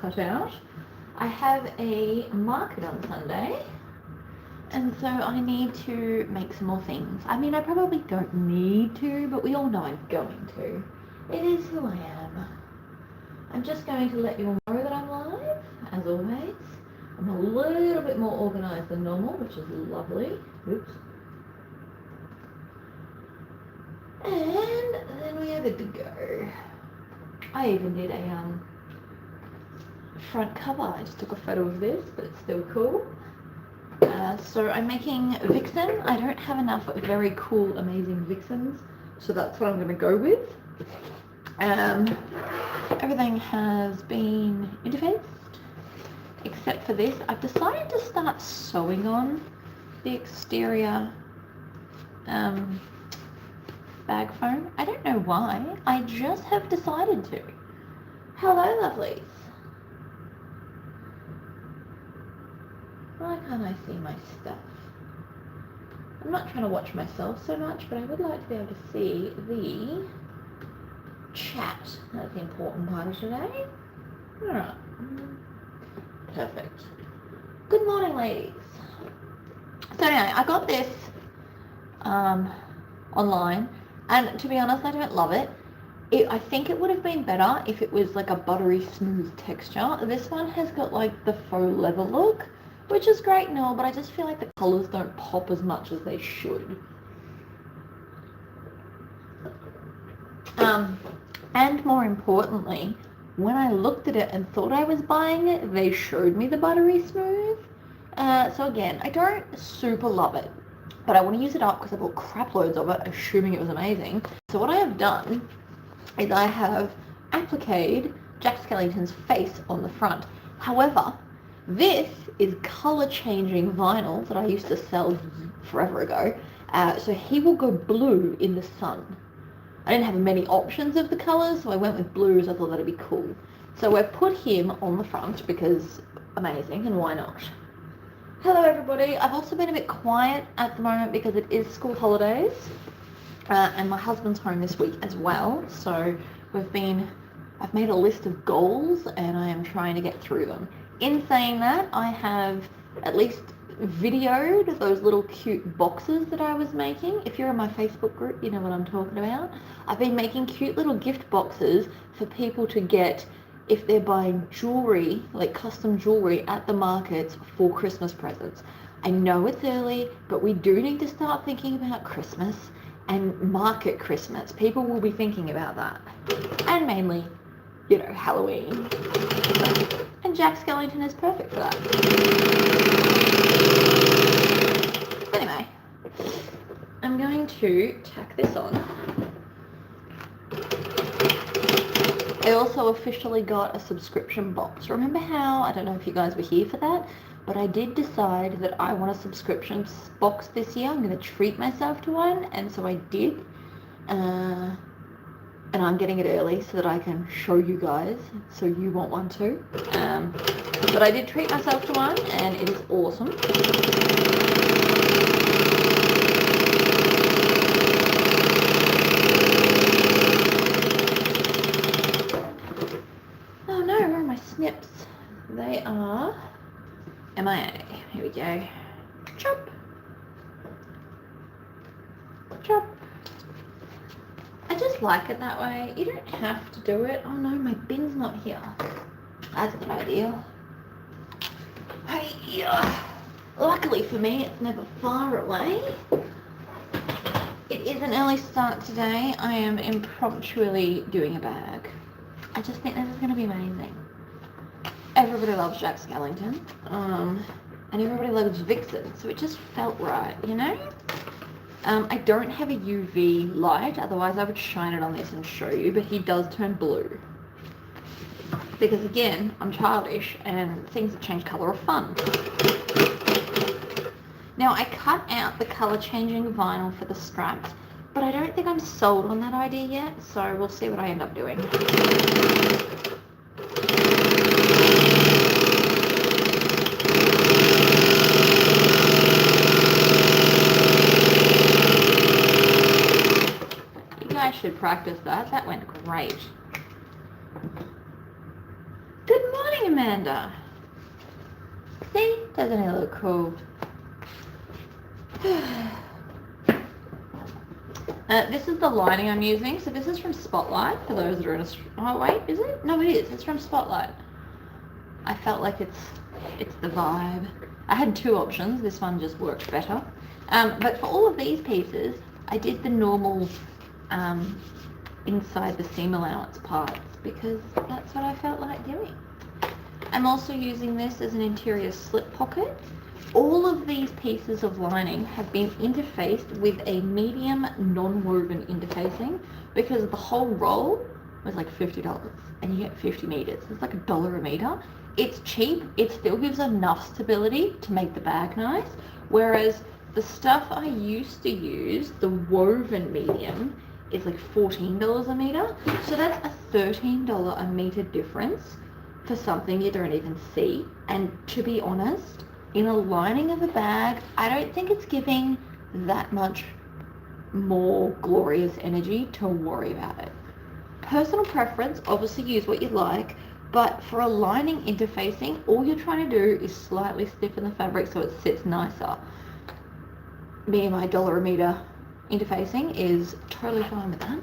cut out. I have a market on Sunday, and so I need to make some more things. I mean, I probably don't need to, but we all know I'm going to. It is who I am. I'm just going to let you all know that I'm live, as always. I'm a little bit more organised than normal, which is lovely. Oops. And then we are good to go. I even did a front cover. I just took a photo of this, but it's still cool. So I'm making Vixen. I don't have enough very cool, amazing Vixens, so that's what I'm going to go with. Everything has been interfaced, except for this. I've decided to start sewing on the exterior bag foam. I don't know why. I just have decided to. Hello, lovelies. Why can't I see my stuff? I'm not trying to watch myself so much, but I would like to be able to see the chat. That's the important part of today. Alright. Perfect. Good morning, ladies. So anyway, I got this online, and to be honest, I don't love it. I think it would have been better if it was like a buttery smooth texture. This one has got like the faux leather look, which is great and all, but I just feel like the colours don't pop as much as they should. And more importantly, when I looked at it and thought I was buying it, they showed me the buttery smooth. So again, I don't super love it, but I want to use it up because I bought crap loads of it, assuming it was amazing. So what I have done is I have appliqued Jack Skellington's face on the front. However, this is colour changing vinyl that I used to sell forever ago. So he will go blue in the sun. I didn't have many options of the colours, so I went with blues. I thought that'd be cool. So I've put him on the front because amazing, and why not? Hello everybody. I've also been a bit quiet at the moment because it is school holidays. And my husband's home this week as well, so I've made a list of goals and I am trying to get through them. In saying that, I have at least videoed those little cute boxes that I was making. If you're in my Facebook group, you know what I'm talking about. I've been making cute little gift boxes for people to get if they're buying jewellery, like custom jewellery at the markets for Christmas presents. I know it's early, but we do need to start thinking about Christmas and market Christmas. People will be thinking about that. And mainly, you know, Halloween. And Jack Skellington is perfect for that. So anyway, I'm going to tack this on. I also officially got a subscription box. Remember how, I don't know if you guys were here for that, but I did decide that I want a subscription box this year. I'm going to treat myself to one, and so I did. And I'm getting it early so that I can show you guys, so you want one too. But I did treat myself to one, and it is awesome. Oh no, where are my snips? They are MIA. Here we go. Chop. Chop. I just like it that way. You don't have to do it. Oh no, my bin's not here. That's a good idea. Hey, luckily for me, it's never far away. It is an early start today. I am impromptually doing a bag. I just think this is going to be amazing. Everybody loves Jack Skellington, and everybody loves Vixen, so it just felt right, you know? I don't have a UV light, otherwise I would shine it on this and show you, but he does turn blue. Because again, I'm childish, and things that change colour are fun. Now, I cut out the colour changing vinyl for the straps, but I don't think I'm sold on that idea yet, so we'll see what I end up doing. I should practice that. That went great. Good morning, Amanda. See? Doesn't it look cool? This is the lining I'm using. So this is from Spotlight, for those that are in oh wait, is it? No, it is. It's from Spotlight. I felt like it's the vibe. I had two options. This one just worked better. But for all of these pieces, I did the normal inside the seam allowance parts because that's what I felt like doing. I'm also using this as an interior slip pocket. All of these pieces of lining have been interfaced with a medium non-woven interfacing because the whole roll was like $50 and you get 50 meters. It's like $1 a meter. It's cheap. It still gives enough stability to make the bag nice. Whereas the stuff I used to use, the woven medium, is like $14 a meter. So that's a $13 a meter difference for something you don't even see. And to be honest, in a lining of a bag, I don't think it's giving that much more glorious energy to worry about it. Personal preference, obviously use what you like, but for a lining interfacing, all you're trying to do is slightly stiffen the fabric so it sits nicer. Me and my $1 a meter interfacing is totally fine with that.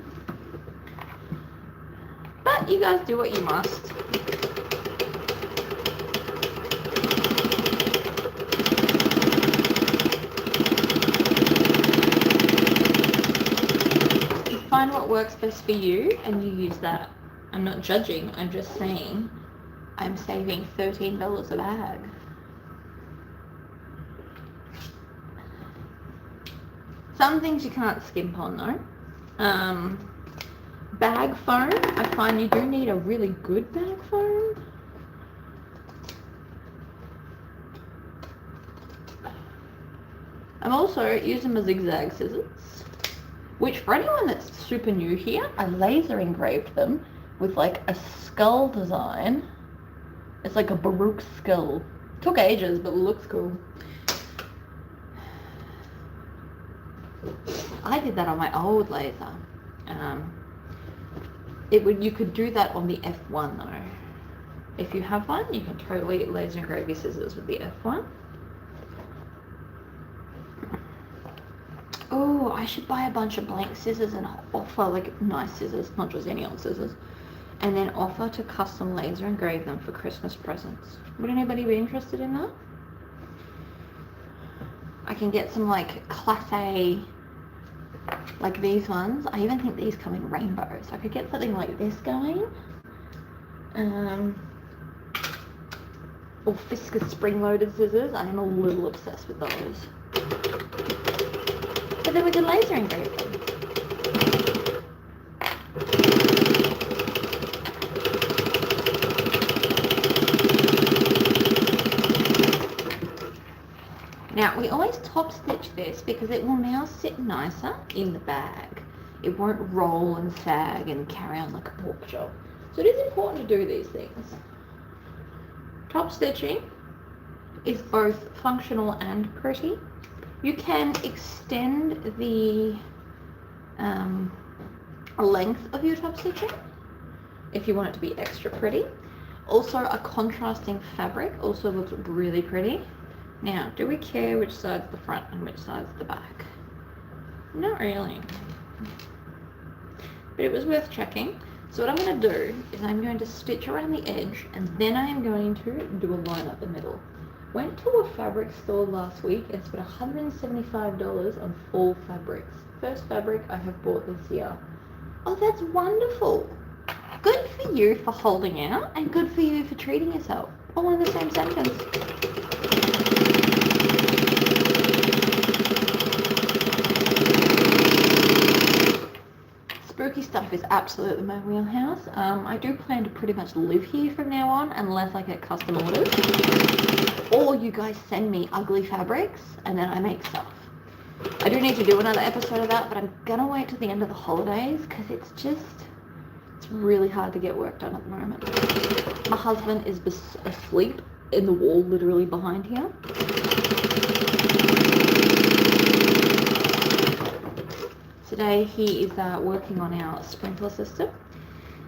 But you guys do what you must. Find what works best for you and you use that. I'm not judging, I'm just saying I'm saving $13 a bag. Some things you can't skimp on though. Bag foam, I find you do need a really good bag foam. I'm also using my zigzag scissors, which for anyone that's super new here, I laser engraved them with like a skull design. It's like a Baroque skull. Took ages, but looks cool. I did that on my old laser. You could do that on the F1 though. If you have one, you can totally laser engrave your scissors with the F1. Oh, I should buy a bunch of blank scissors and offer, like nice scissors, not just any old scissors, and then offer to custom laser engrave them for Christmas presents. Would anybody be interested in that? I can get some like Class A, like these ones. I even think these come in rainbow, so I could get something like this going. Or Fiskars spring-loaded scissors. I am a little obsessed with those. But then we can laser engrave them. Now, we always top stitch this because it will now sit nicer in the bag. It won't roll and sag and carry on like a pork chop. So it is important to do these things. Top stitching is both functional and pretty. You can extend the length of your top stitching if you want it to be extra pretty. Also, a contrasting fabric also looks really pretty. Now, do we care which side's the front and which side's the back? Not really. But it was worth checking. So what I'm going to do is I'm going to stitch around the edge and then I am going to do a line up the middle. Went to a fabric store last week and spent $175 on fall fabrics. First fabric I have bought this year. Oh, that's wonderful. Good for you for holding out and good for you for treating yourself. All in the same sentence. Spooky stuff is absolutely my wheelhouse. I do plan to pretty much live here from now on unless I get custom orders. Or you guys send me ugly fabrics and then I make stuff. I do need to do another episode of that, but I'm gonna wait till the end of the holidays because it's really hard to get work done at the moment. My husband is asleep in the wall literally behind here. Today he is working on our sprinkler system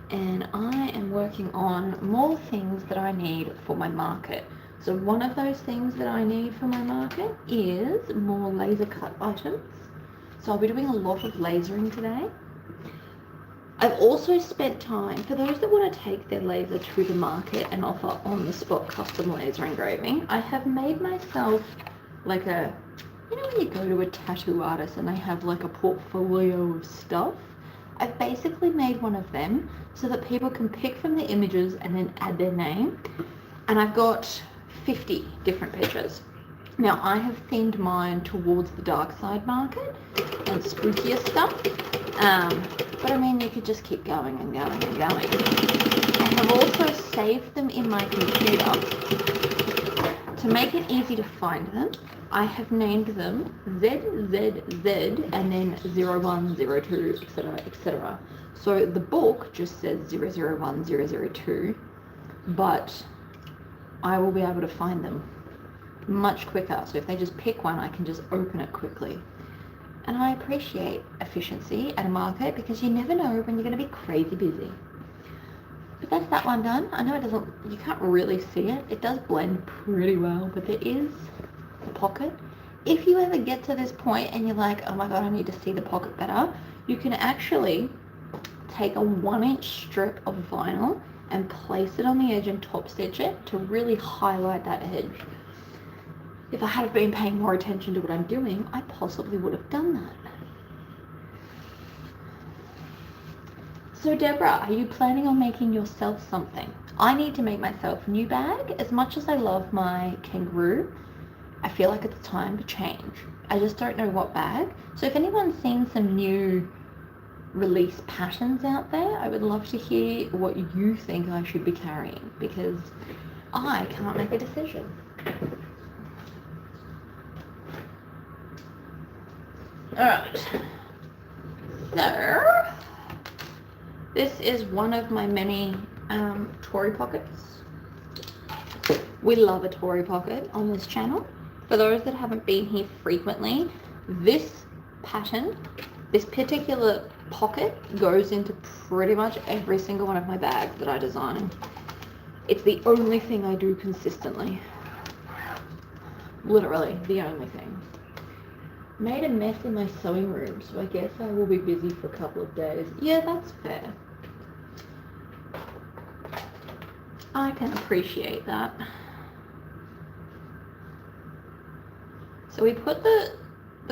and I am working on more things that I need for my market. So one of those things that I need for my market is more laser cut items. So I'll be doing a lot of lasering today. I've also spent time, for those that want to take their laser to the market and offer on-the-spot custom laser engraving, I have made myself like a, you know when you go to a tattoo artist and they have like a portfolio of stuff? I've basically made one of them so that people can pick from the images and then add their name. And I've got 50 different pictures. Now I have themed mine towards the dark side market and spookier stuff. But I mean, you could just keep going and going and going. I have also saved them in my computer. To make it easy to find them, I have named them ZZZ and then 0102, etc., etc. So the book just says 001, 002, but I will be able to find them much quicker. So if they just pick one, I can just open it quickly. And I appreciate efficiency at a market because you never know when you're going to be crazy busy. But that's that one done. I know it doesn't, you can't really see it. It does blend pretty well, but there is the pocket. If you ever get to this point and you're like, oh my God, I need to see the pocket better, you can actually take a 1-inch strip of vinyl and place it on the edge and top stitch it to really highlight that edge. If I had been paying more attention to what I'm doing, I possibly would have done that. So Deborah, are you planning on making yourself something? I need to make myself a new bag. As much as I love my kangaroo, I feel like it's time to change. I just don't know what bag. So if anyone's seen some new release patterns out there, I would love to hear what you think I should be carrying because I can't make a decision. Alright, so this is one of my many Tory pockets. We love a Tory pocket on this channel. For those that haven't been here frequently, this pattern, this particular pocket goes into pretty much every single one of my bags that I design. It's the only thing I do consistently. Literally, the only thing. Made a mess in my sewing room, so I guess I will be busy for a couple of days. Yeah, that's fair. I can appreciate that. So we put the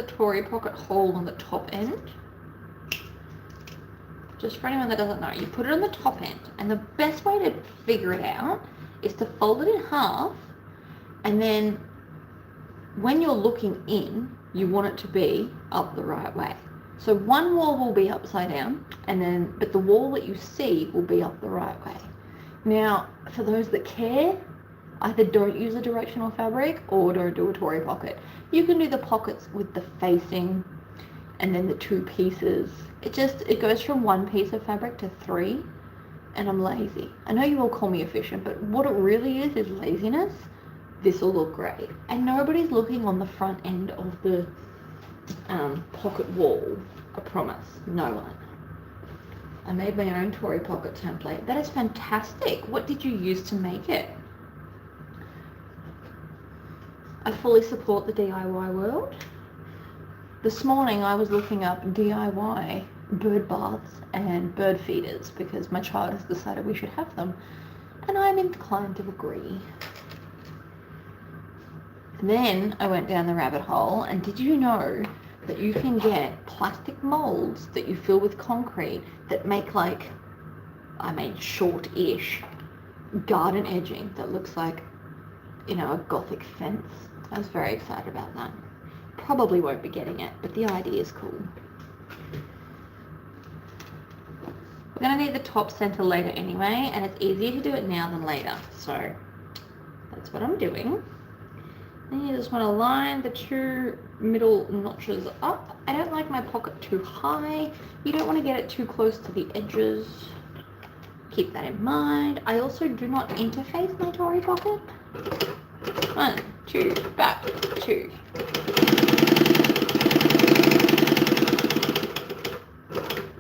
Tory pocket hole on the top end. Just for anyone that doesn't know, you put it on the top end, and the best way to figure it out is to fold it in half, and then when you're looking in, you want it to be up the right way. So one wall will be upside down, but the wall that you see will be up the right way. Now, for those that care, either don't use a directional fabric or don't do a Tory pocket. You can do the pockets with the facing and then the 2 pieces. It goes from 1 piece of fabric to 3, and I'm lazy. I know you all call me efficient, but what it really is laziness. This will look great. And nobody's looking on the front end of the pocket wall, I promise. No one. I made my own Tory pocket template. That is fantastic. What did you use to make it? I fully support the DIY world. This morning I was looking up DIY bird baths and bird feeders because my child has decided we should have them, and I'm inclined to agree. Then I went down the rabbit hole, and did you know that you can get plastic molds that you fill with concrete that make short-ish garden edging that looks like, a Gothic fence. I was very excited about that. Probably won't be getting it, but the idea is cool. We're going to need the top center later anyway, and it's easier to do it now than later, so that's what I'm doing. Then you just want to line the 2 middle notches up. I don't like my pocket too high. You don't want to get it too close to the edges. Keep that in mind. I also do not interface my Tory pocket. 1, 2, back, 2.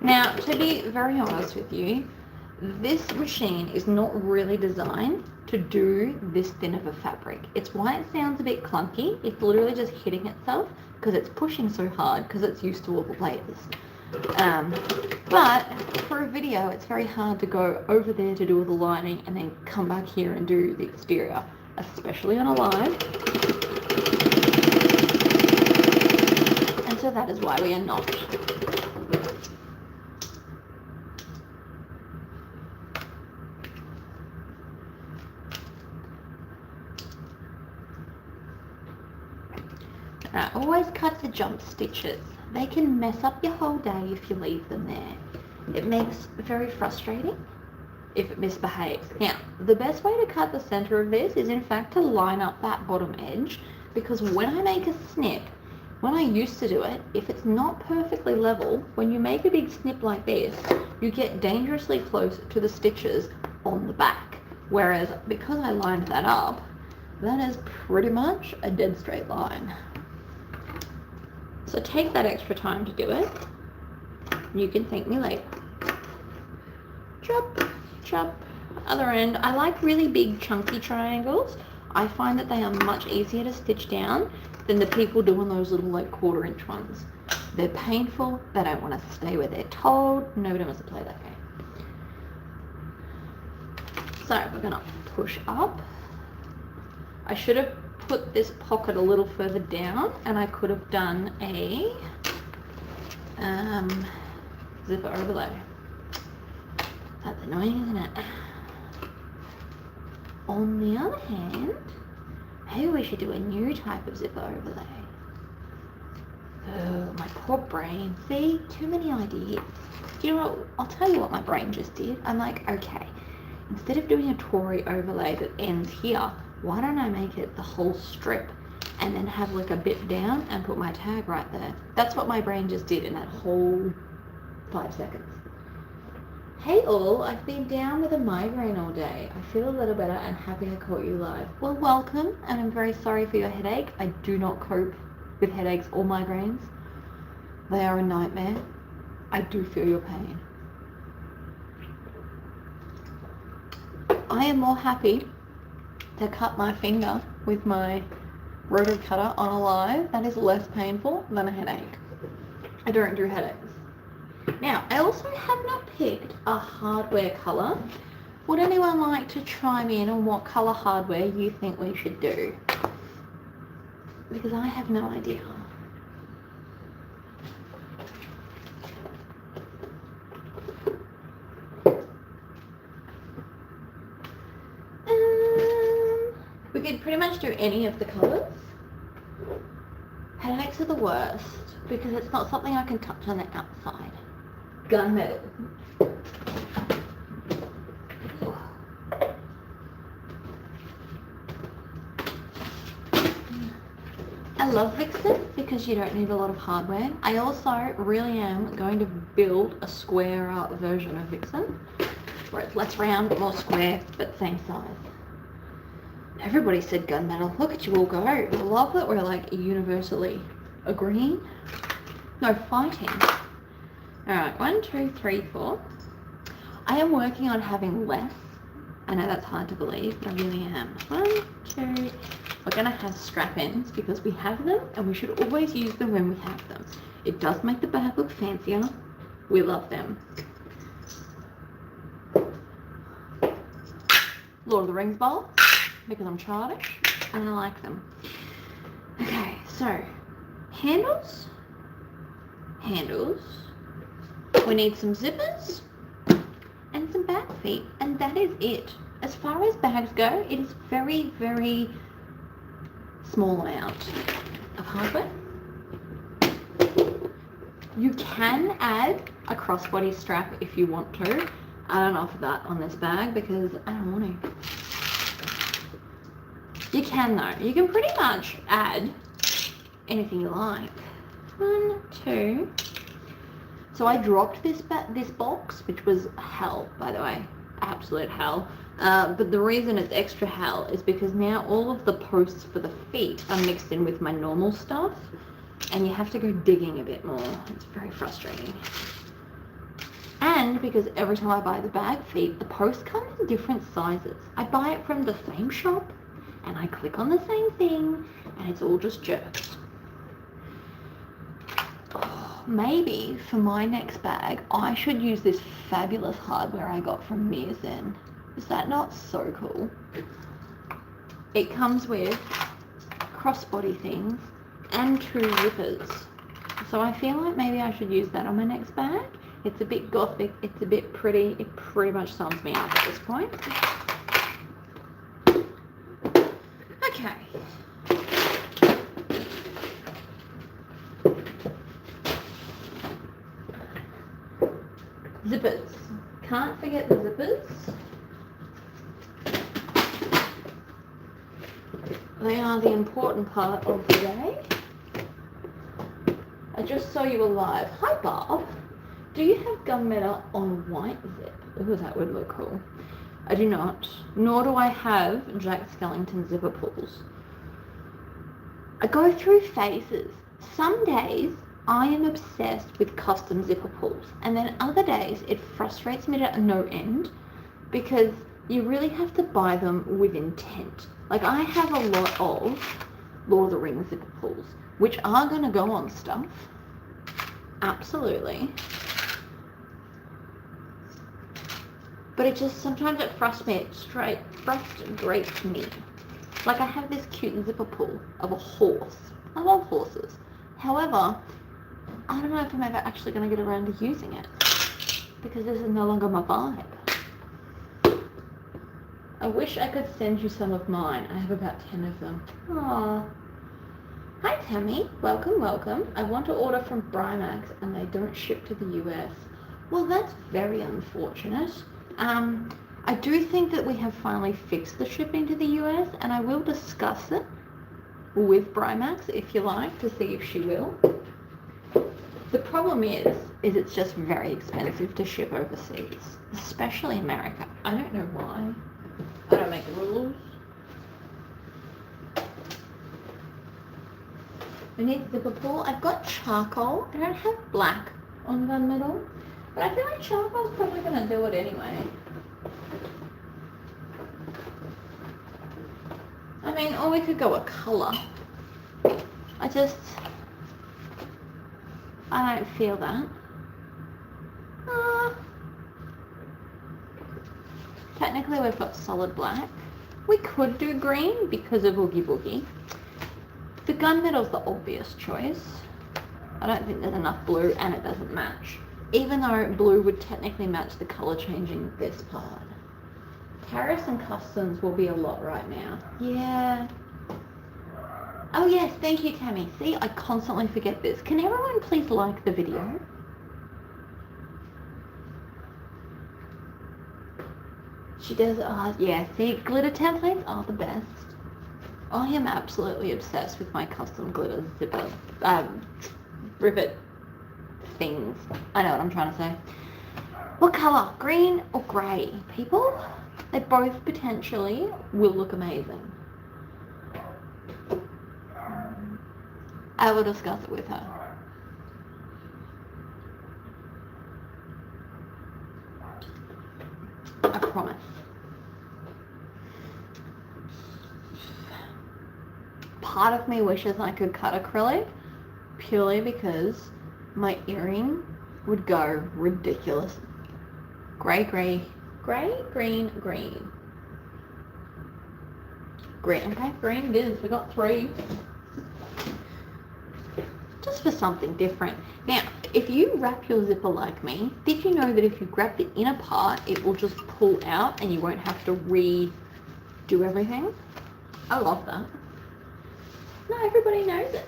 Now, to be very honest with you, this machine is not really designed to do this thin of a fabric. It's why it sounds a bit clunky. It's literally just hitting itself because it's pushing so hard because it's used to all the layers. But for a video, it's very hard to go over there to do all the lining and then come back here and do the exterior, especially on a live. And so that is why we are not. Always cut the jump stitches. They can mess up your whole day if you leave them there. It makes it very frustrating if it misbehaves. Now, the best way to cut the center of this is in fact to line up that bottom edge, because when I make a snip, when I used to do it, if it's not perfectly level, when you make a big snip like this, you get dangerously close to the stitches on the back. Whereas because I lined that up, that is pretty much a dead straight line. So take that extra time to do it. You can thank me later. Chop, chop, other end. I like really big chunky triangles. I find that they are much easier to stitch down than the people doing those little like 1/4 inch ones. They're painful, they don't want to stay where they're told. Nobody wants to play that game. So we're gonna push up. I should have put this pocket a little further down and I could have done a zipper overlay. That's annoying, isn't it? On the other hand, maybe we should do a new type of zipper overlay. Oh, my poor brain. See, too many ideas. Do you know what? I'll tell you what my brain just did. I'm like, okay, instead of doing a Tory overlay that ends here, why don't I make it the whole strip and then have like a bit down and put my tag right there? That's what my brain just did in that whole 5 seconds. Hey all, I've been down with a migraine all day. I feel a little better and happy I caught you live. Well, welcome, and I'm very sorry for your headache. I do not cope with headaches or migraines. They are a nightmare. I do feel your pain. I am more happy to cut my finger with my rotary cutter on a live. That is less painful than a headache. I don't do headaches. Now, I also have not picked a hardware colour. Would anyone like to chime in on what colour hardware you think we should do? Because I have no idea. We could pretty much do any of the colours. Headaches are the worst because it's not something I can touch on the outside. Gunmetal. I love Vixen because you don't need a lot of hardware. I also really am going to build a square version of Vixen where it's less round, more square, but same size. Everybody said gunmetal. Look at you all go. I love that we're like universally agreeing. No fighting. Alright, 1, 2, 3, 4. I am working on having less. I know that's hard to believe, but I really am. 1, 2. We're going to have strap ends because we have them and we should always use them when we have them. It does make the bag look fancier. We love them. Lord of the Rings bowl because I'm childish and I like them. Okay, so handles. We need some zippers and some bag feet, and that is it. As far as bags go, it is very, very small amount of hardware. You can add a crossbody strap if you want to. I don't offer that on this bag because I don't want to. You can though. You can pretty much add anything you like. 1, 2. So I dropped this box, which was hell, by the way, absolute hell. But the reason it's extra hell is because now all of the posts for the feet are mixed in with my normal stuff, and you have to go digging a bit more. It's very frustrating. And because every time I buy the bag feet, the post come in different sizes. I buy it from the same shop and I click on the same thing and it's all just jerks. Maybe for my next bag, I should use this fabulous hardware I got from Mearzen. Is that not so cool? It comes with crossbody things and 2 zippers. So I feel like maybe I should use that on my next bag. It's a bit gothic, it's a bit pretty, it pretty much sums me up at this point. Okay. Zippers. Can't forget the zippers. They are the important part of the day. I just saw you alive. Hi, Bob. Do you have gunmetal on white zip? Ooh, that would look cool. I do not. Nor do I have Jack Skellington zipper pulls. I go through phases. Some days I am obsessed with custom zipper pulls, and then other days it frustrates me to no end because you really have to buy them with intent. Like, I have a lot of Lord of the Rings zipper pulls, which are going to go on stuff. Absolutely. But it just, sometimes it frustrates me. Like, I have this cute zipper pull of a horse. I love horses. However, I don't know if I'm ever actually going to get around to using it because this is no longer my vibe. I wish I could send you some of mine. I have about 10 of them. Aww. Hi Tammy, welcome, welcome. I want to order from Brimax and they don't ship to the US. Well, that's very unfortunate. I do think that we have finally fixed the shipping to the US, and I will discuss it with Brimax if you like to see if she will. The problem is it's just very expensive to ship overseas, especially America. I don't know why. I don't make rules. I need zipper pull. I've got charcoal. I don't have black on gunmetal, but I feel like charcoal's probably going to do it anyway. I mean, or we could go a colour. I don't feel that. Technically we've got solid black. We could do green because of Oogie Boogie. The gunmetal's the obvious choice. I don't think there's enough blue and it doesn't match. Even though blue would technically match the colour changing this part. Tariffs and customs will be a lot right now. Yeah. Oh yes, thank you Tammy. See, I constantly forget this. Can everyone please like the video? She does, yeah, see, glitter templates are the best. I am absolutely obsessed with my custom glitter zipper, rivet things. I know what I'm trying to say. What colour? Green or grey? People? They both potentially will look amazing. I will discuss it with her. I promise. Part of me wishes I could cut acrylic purely because my earring would go ridiculous. Grey, grey, grey, green, green. Green, okay, green it is. We got 3. Just for something different. Now, if you wrap your zipper like me, did you know that if you grab the inner part, it will just pull out and you won't have to redo everything? I love that. Not everybody knows it.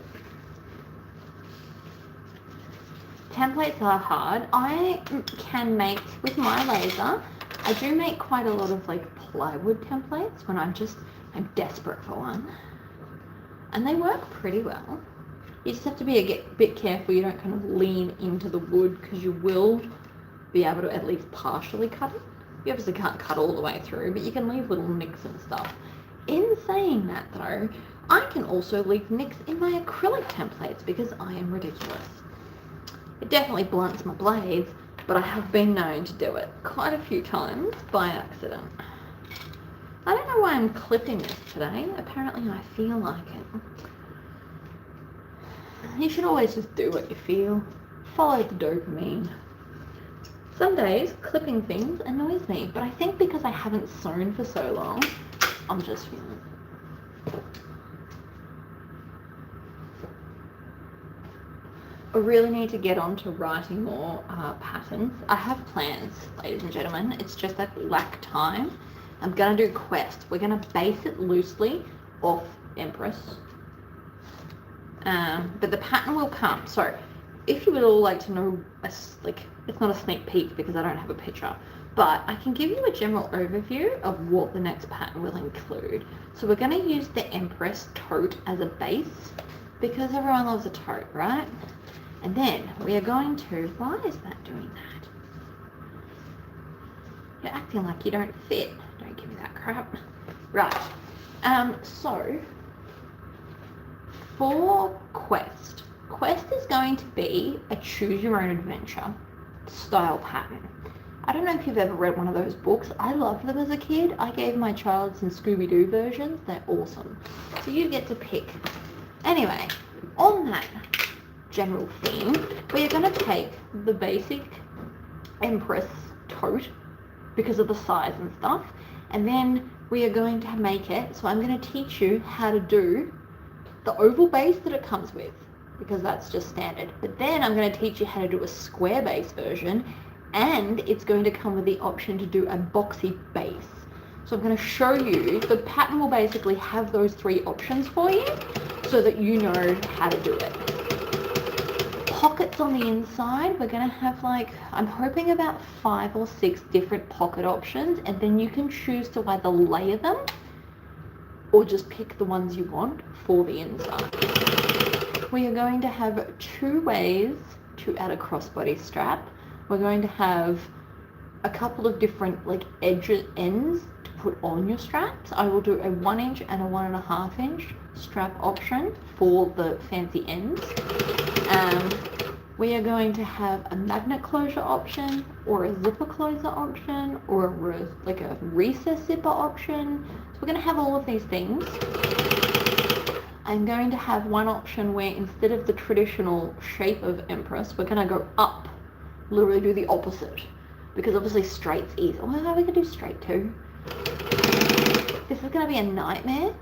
Templates are hard. I can make, with my laser, I do make quite a lot of like plywood templates when I'm desperate for one. And they work pretty well. You just have to be a bit careful you don't kind of lean into the wood because you will be able to at least partially cut it. You obviously can't cut all the way through, but you can leave little nicks and stuff. In saying that though, I can also leave nicks in my acrylic templates because I am ridiculous. It definitely blunts my blades, but I have been known to do it quite a few times by accident. I don't know why I'm clipping this today. Apparently I feel like it. You should always just do what you feel. Follow the dopamine. Some days, clipping things annoys me, but I think because I haven't sewn for so long, I'm just feeling it. I really need to get on to writing more patterns. I have plans, ladies and gentlemen. It's just that lack time. I'm going to do Quest. We're going to base it loosely off Empress. But the pattern will come. So if you would all like to know, it's not a sneak peek because I don't have a picture, but I can give you a general overview of what the next pattern will include. So we're going to use the Empress tote as a base because everyone loves a tote, right? And then we are going to, why is that doing that? You're acting like you don't fit. Don't give me that crap. Right. So for Quest is going to be a choose your own adventure style pattern. I don't know if you've ever read one of those books. I loved them as a kid. I gave my child some Scooby-Doo versions. They're awesome. So you get to pick. Anyway, on that general theme, we are going to take the basic Empress tote because of the size and stuff, and then we are going to make it, so I'm going to teach you how to do the oval base that it comes with, because that's just standard. But then I'm going to teach you how to do a square base version, and it's going to come with the option to do a boxy base. So I'm going to show you, the pattern will basically have those three options for you so that you know how to do it. Pockets on the inside, we're going to have I'm hoping about 5 or 6 different pocket options, and then you can choose to either layer them or just pick the ones you want for the inside. We are going to have 2 ways to add a crossbody strap. We're going to have a couple of different ends to put on your straps. I will do a 1 inch and a 1.5 inch strap option for the fancy ends. We are going to have a magnet closure option, or a zipper closer option, or a recess zipper option. So we're going to have all of these things. I'm going to have one option where instead of the traditional shape of Empress, we're going to go up, literally do the opposite, because obviously straight's easy. Well, we can do straight too. This is going to be a nightmare.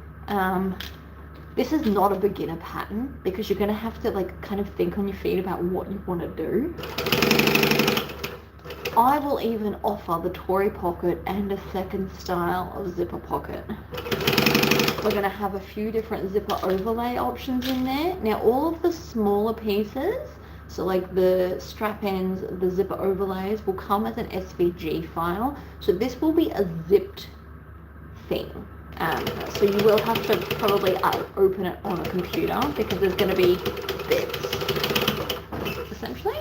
This is not a beginner pattern because you're going to have to kind of think on your feet about what you want to do. I will even offer the Tory pocket and a second style of zipper pocket. We're going to have a few different zipper overlay options in there. Now all of the smaller pieces, so the strap ends, the zipper overlays, will come as an SVG file. So this will be a zipped thing. So you will have to probably open it on a computer because there's going to be bits, essentially.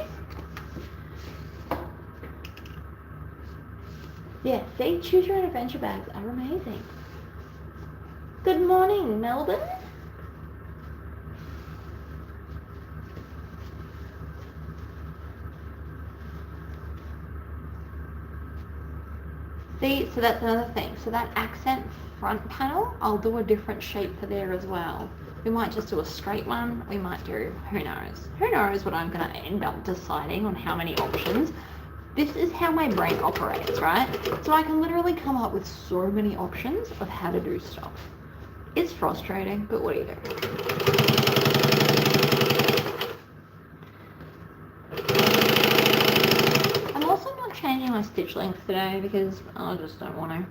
Yeah, see, choose your own adventure bags are amazing. Good morning, Melbourne. See, so that's another thing. So that accent front panel, I'll do a different shape for there as well. We might just do a straight one. We might do, who knows? Who knows what I'm going to end up deciding on how many options. This is how my brain operates, right? So I can literally come up with so many options of how to do stuff. It's frustrating, but what do you do? I'm also not changing my stitch length today because I just don't want to.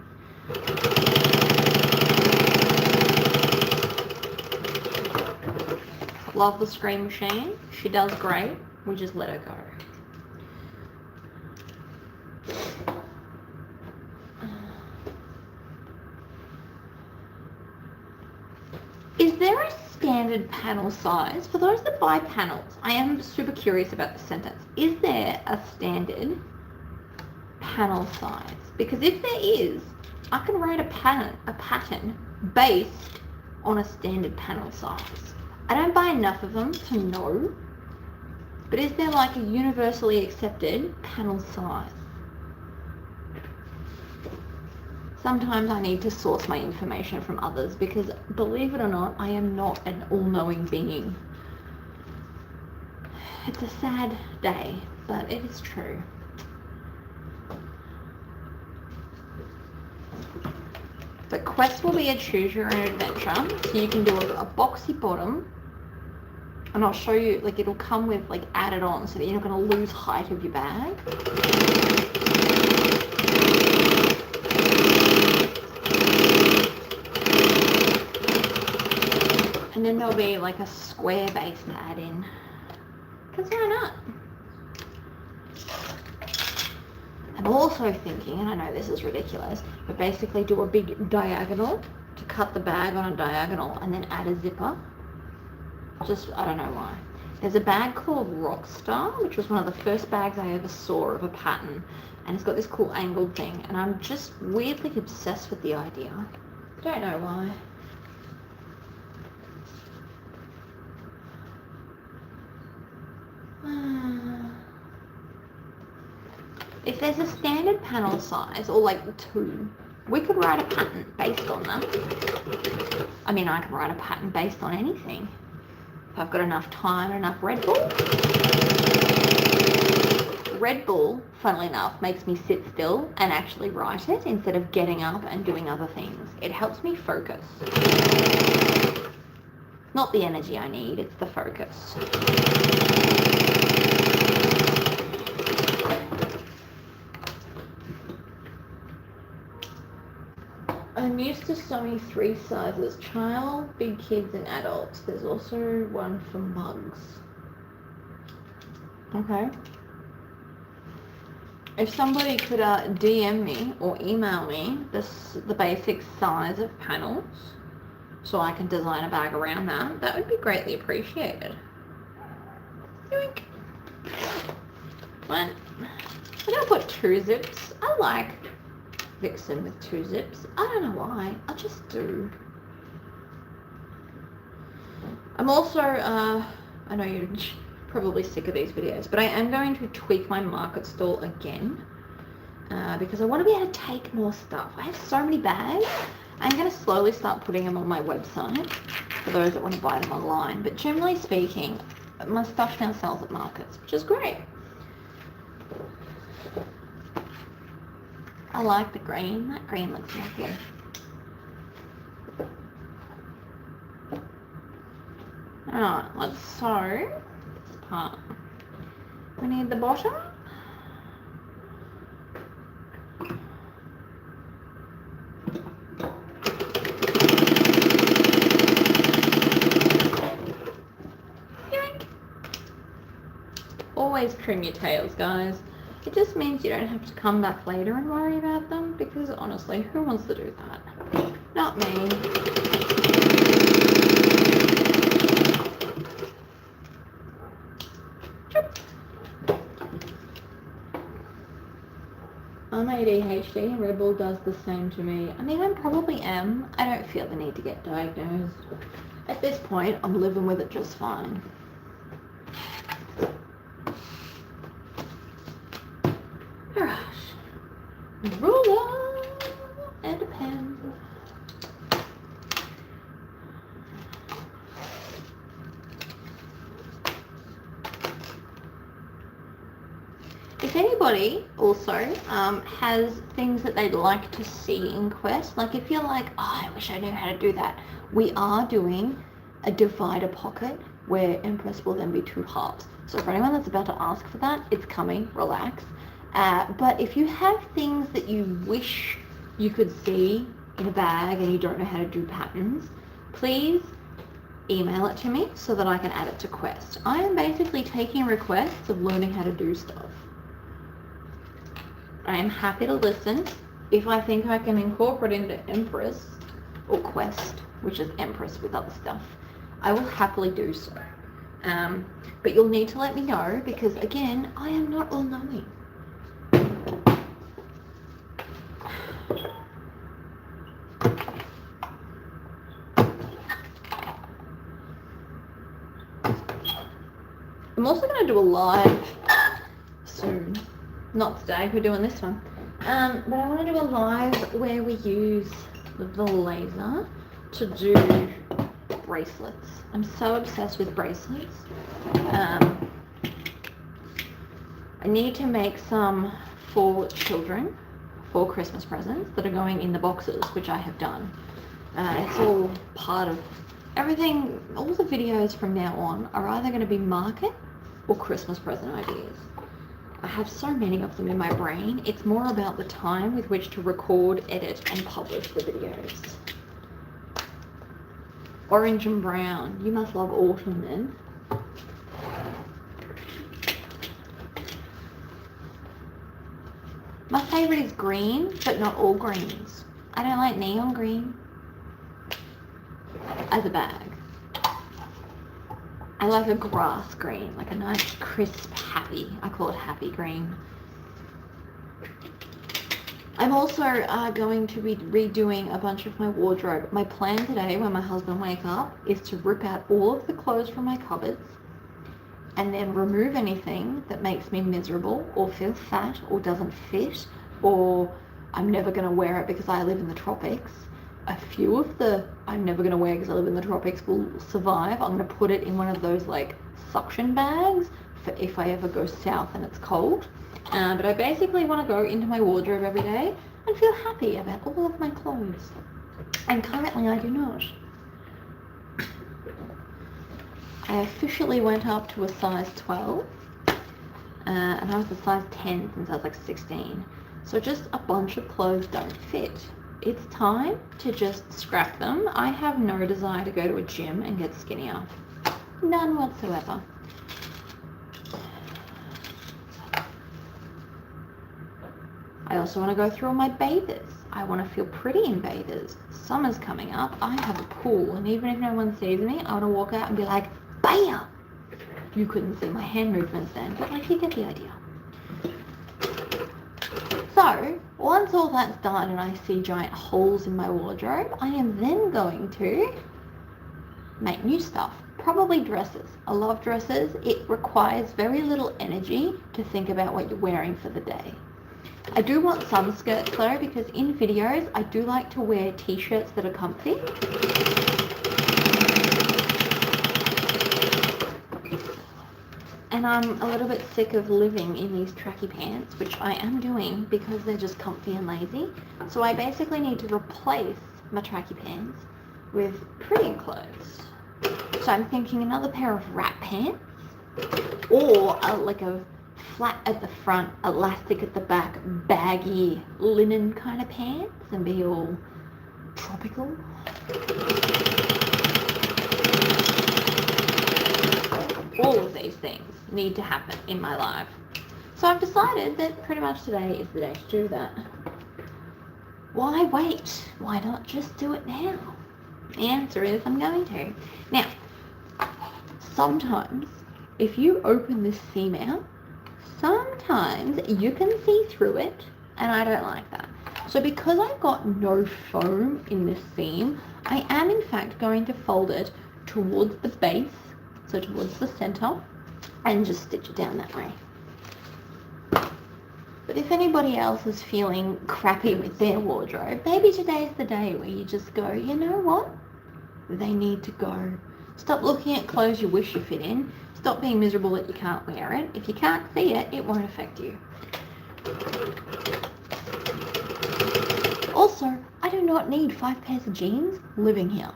Love the Scream Machine. She does great. We just let her go. Is there a standard panel size? For those that buy panels, I am super curious about the sentence. Is there a standard panel size? Because if there is, I can write a pattern based on a standard panel size. I don't buy enough of them to know. But is there like a universally accepted panel size? Sometimes I need to source my information from others because, believe it or not, I am not an all-knowing being. It's a sad day, but it is true. But Quest will be a choose your own adventure, so you can do a boxy bottom, and I'll show you, like, it'll come with like added on so that you're not going to lose height of your bag. And then there'll be like a square base to add in. Because why not? I'm also thinking, and I know this is ridiculous, but basically do a big diagonal to cut the bag on a diagonal and then add a zipper. Just, I don't know why. There's a bag called Rockstar, which was one of the first bags I ever saw of a pattern. And it's got this cool angled thing. And I'm just weirdly obsessed with the idea. Don't know why. If there's a standard panel size, or like 2, we could write a pattern based on that. I mean, I can write a pattern based on anything. If I've got enough time and enough Red Bull. Red Bull, funnily enough, makes me sit still and actually write it instead of getting up and doing other things. It helps me focus. Not the energy I need, it's the focus. I'm used to sewing 3 sizes, child, big kids and adults. There's also one for mugs. Okay. If somebody could DM me or email me the basic size of panels so I can design a bag around that, that would be greatly appreciated. Yoink. One. I'm going to put 2 zips. I like Vixen with 2 zips. I don't know why. I just do. I'm also, I know you're probably sick of these videos, but I am going to tweak my market stall again because I want to be able to take more stuff. I have so many bags. I'm going to slowly start putting them on my website for those that want to buy them online. But generally speaking, my stuff now sells at markets, which is great. I like the green. That green looks lovely. Alright, let's sew this part. We need the bottom. Yoink. Always trim your tails, guys. It just means you don't have to come back later and worry about them, because honestly, who wants to do that? Not me. I'm ADHD and Red Bull does the same to me. I mean, I probably am. I don't feel the need to get diagnosed. At this point, I'm living with it just fine. Ruler and a pen. If anybody also has things that they'd like to see in Quest, like if you're like, oh, I wish I knew how to do that, we are doing a divider pocket where Empress will then be 2 halves. So for anyone that's about to ask for that, it's coming, relax. But if you have things that you wish you could see in a bag and you don't know how to do patterns, please email it to me so that I can add it to Quest. I am basically taking requests of learning how to do stuff. I am happy to listen. If I think I can incorporate into Empress or Quest, which is Empress with other stuff, I will happily do so. But you'll need to let me know because, again, I am not all-knowing. I'm also going to do a live soon. Not today, we're doing this one. But I want to do a live where we use the laser to do bracelets. I'm so obsessed with bracelets. I need to make some for children for Christmas presents that are going in the boxes, which I have done. It's all part of everything. All the videos from now on are either going to be market or Christmas present ideas. I have so many of them in my brain. It's more about the time with which to record, edit, and publish the videos. Orange and brown. You must love autumn then. My favourite is green, but not all greens. I don't like neon green as a bag. I like a grass green, like a nice crisp happy. I call it happy green. I'm also going to be redoing a bunch of my wardrobe. My plan today when my husband wakes up is to rip out all of the clothes from my cupboards and then remove anything that makes me miserable or feel fat or doesn't fit or I'm never going to wear it because I live in the tropics. A few of the I'm never going to wear because I live in the tropics will survive. I'm going to put it in one of those like suction bags for if I ever go south and it's cold. But I basically want to go into my wardrobe every day and feel happy about all of my clothes. And currently I do not. I officially went up to a size 12 and I was a size 10 since I was like 16. So just a bunch of clothes don't fit. It's time to just scrap them. I have no desire to go to a gym and get skinnier. None whatsoever. I also want to go through all my bathers. I want to feel pretty in bathers. Summer's coming up. I have a pool, and even if no one sees me, I want to walk out and be like, bam! You couldn't see my hand movements then, but like you get the idea. So, once all that's done and I see giant holes in my wardrobe, I am then going to make new stuff. Probably dresses. I love dresses. It requires very little energy to think about what you're wearing for the day. I do want some skirts though, because in videos I do like to wear t-shirts that are comfy. And I'm a little bit sick of living in these tracky pants, which I am doing because they're just comfy and lazy. So I basically need to replace my tracky pants with pretty clothes. So I'm thinking another pair of wrap pants or like a flat at the front, elastic at the back, baggy linen kind of pants and be all tropical. All of these things need to happen in my life. So I've decided that pretty much today is the day to do that. Why wait? Why not just do it now? The answer is I'm going to. Now, sometimes if you open this seam out, sometimes you can see through it, and I don't like that. So because I've got no foam in this seam, I am in fact going to fold it towards the base, so towards the center, and just stitch it down that way. But if anybody else is feeling crappy with their wardrobe, maybe today's the day where you just go, you know what? They need to go. Stop looking at clothes you wish you fit in. Stop being miserable that you can't wear it. If you can't see it, it won't affect you. Also, I do not need 5 pairs of jeans living here.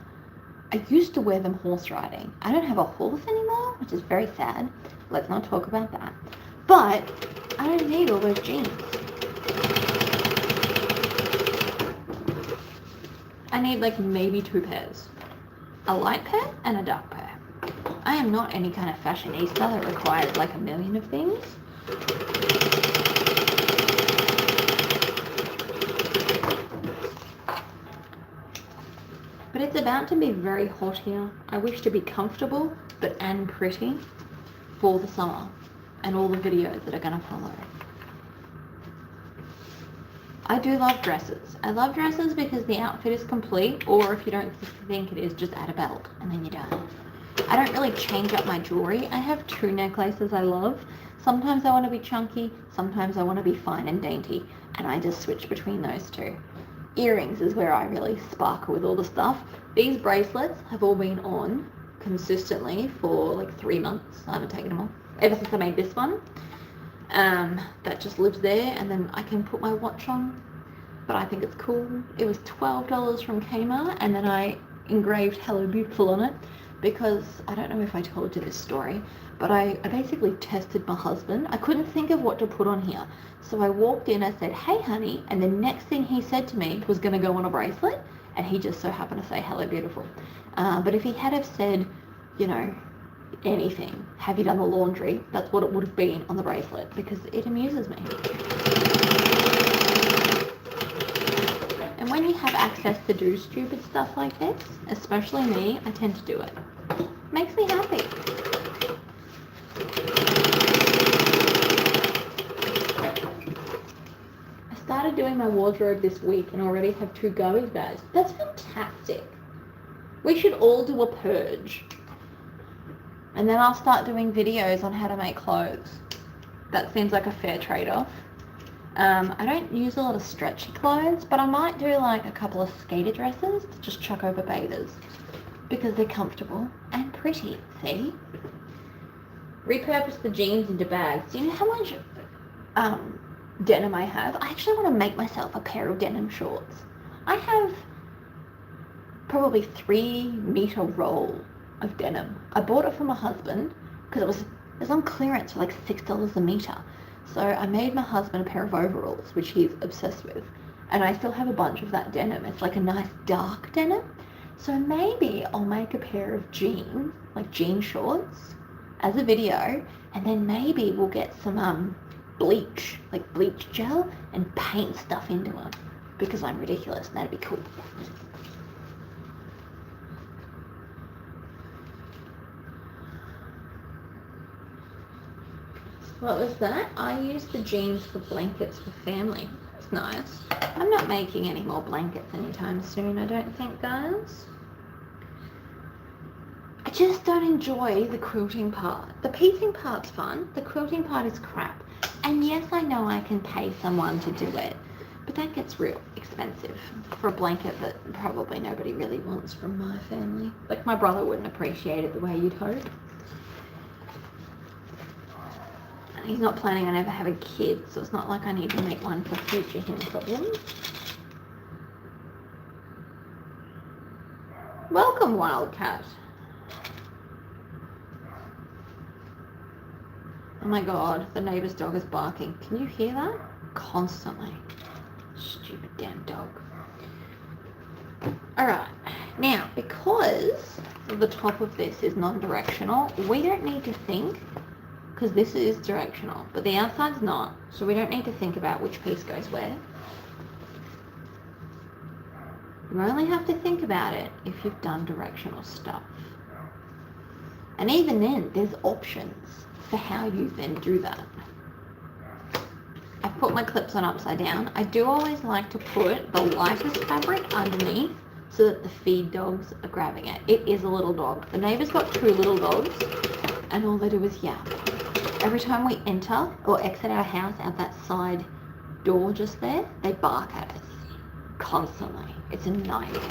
I used to wear them horse riding. I don't have a horse anymore, which is very sad. Let's not talk about that. But I don't need all those jeans. I need like maybe 2 pairs. A light pair and a dark pair. I am not any kind of fashionista that requires like a million of things. But it's about to be very hot here. I wish to be comfortable and pretty for the summer and all the videos that are going to follow. I do love dresses. I love dresses because the outfit is complete, or if you don't think it is, just add a belt and then you're done. I don't really change up my jewelry. I have two necklaces I love. Sometimes I want to be chunky, sometimes I want to be fine and dainty, and I just switch between those two. Earrings is where I really sparkle with all the stuff. These bracelets have all been on consistently for like 3 months. I haven't taken them off ever since I made this one. That just lives there, and then I can put my watch on, but I think it's cool. It was $12 from Kmart, and then I engraved Hello Beautiful on it because I don't know if I told you this story, but I basically tested my husband. I couldn't think of what to put on here, so I walked in, I said, "Hey honey," and the next thing he said to me was going to go on a bracelet, and he just so happened to say Hello Beautiful. But if he had have said, you know, anything, "Have you done the laundry?" that's what it would have been on the bracelet, because it amuses me. And when you have access to do stupid stuff like this, especially me, I tend to do it. Makes me happy. I started doing my wardrobe this week and already have 2 garbage bags. That's fantastic. We should all do a purge. And then I'll start doing videos on how to make clothes. That seems like a fair trade-off. I don't use a lot of stretchy clothes, but I might do like a couple of skater dresses to just chuck over bathers because they're comfortable and pretty, see? Repurpose the jeans into bags. Do you know how much denim I have? I actually want to make myself a pair of denim shorts. I have probably 3-meter roll of denim. I bought it for my husband because it was on clearance for like $6 a meter. So I made my husband a pair of overalls, which he's obsessed with. And I still have a bunch of that denim. It's like a nice dark denim. So maybe I'll make a pair of jeans, like jean shorts, as a video. And then maybe we'll get some bleach, like bleach gel, and paint stuff into them. Because I'm ridiculous and that'd be cool. What was that? I used the jeans for blankets for family. That's nice. I'm not making any more blankets anytime soon, I don't think, guys. I just don't enjoy the quilting part. The piecing part's fun. The quilting part is crap. And yes, I know I can pay someone to do it, but that gets real expensive for a blanket that probably nobody really wants from my family. Like, my brother wouldn't appreciate it the way you'd hope. He's not planning on ever having kids, so it's not like I need to make one for future him problems. Welcome, Wildcat. Oh my god, the neighbour's dog is barking. Can you hear that? Constantly. Stupid damn dog. Alright, now, because the top of this is non-directional, we don't need to think, because this is directional, but the outside's not, so we don't need to think about which piece goes where. You only have to think about it if you've done directional stuff. And even then, there's options for how you then do that. I've put my clips on upside down. I do always like to put the lightest fabric underneath so that the feed dogs are grabbing it. It is a little dog. The neighbour's got 2 little dogs, and all they do is yap. Every time we enter or exit our house out that side door just there, they bark at us constantly. It's a nightmare.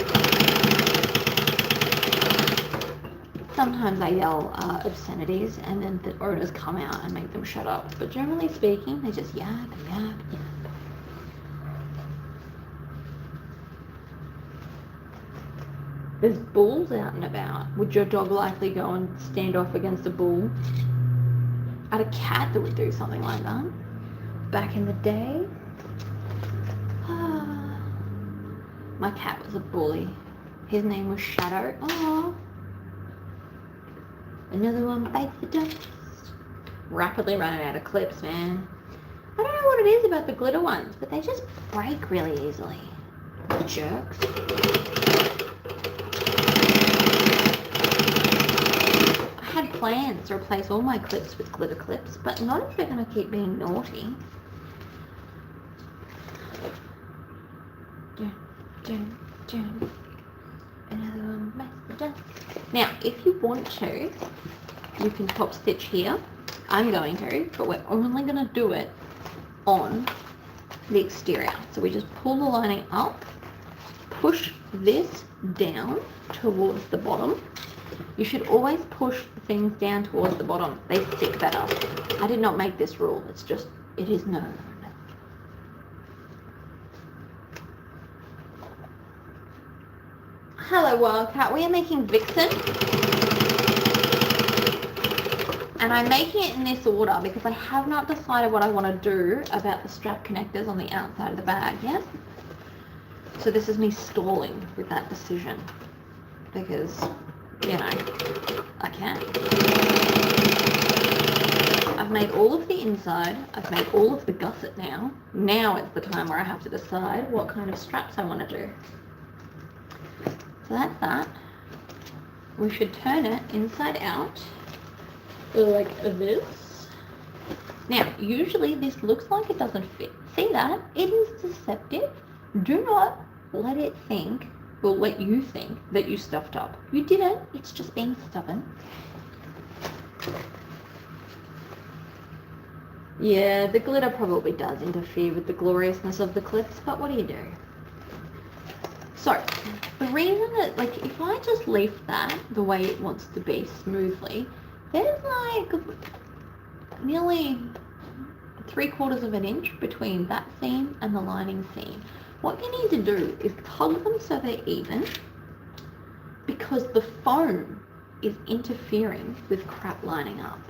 Sometimes I yell obscenities and then the owners come out and make them shut up. But generally speaking, they just yap, yap, yap. There's bulls out and about. Would your dog likely go and stand off against a bull? I had a cat that would do something like that back in the day. My cat was a bully. His name was Shadow. Oh, another one bites the dust. Rapidly running out of clips, man. I don't know what it is about the glitter ones, but they just break really easily. Jerks. I had plans to replace all my clips with glitter clips, but not if they're going to keep being naughty. Another one bites the dust. Now, if you want to, you can top stitch here. I'm going to, but we're only going to do it on the exterior. So we just pull the lining up, push this down towards the bottom. You should always push things down towards the bottom. They stick better. I did not make this rule. It's just, it is known. Hello Wildcat, we are making Vixen. And I'm making it in this order because I have not decided what I want to do about the strap connectors on the outside of the bag yet. So this is me stalling with that decision because, you know, I can. I've made all of the inside, I've made all of the gusset now. Now it's the time where I have to decide what kind of straps I want to do. So that's that. We should turn it inside out like this. Now, usually this looks like it doesn't fit. See that? It is deceptive. Do not let it think, or let you think, that you stuffed up. You didn't. It's just being stubborn. Yeah, the glitter probably does interfere with the gloriousness of the clips, but what do you do? So, the reason that, like, if I just leave that the way it wants to be smoothly, there's like nearly 3/4 of an inch between that seam and the lining seam. What you need to do is tug them so they're even, because the foam is interfering with crap lining up.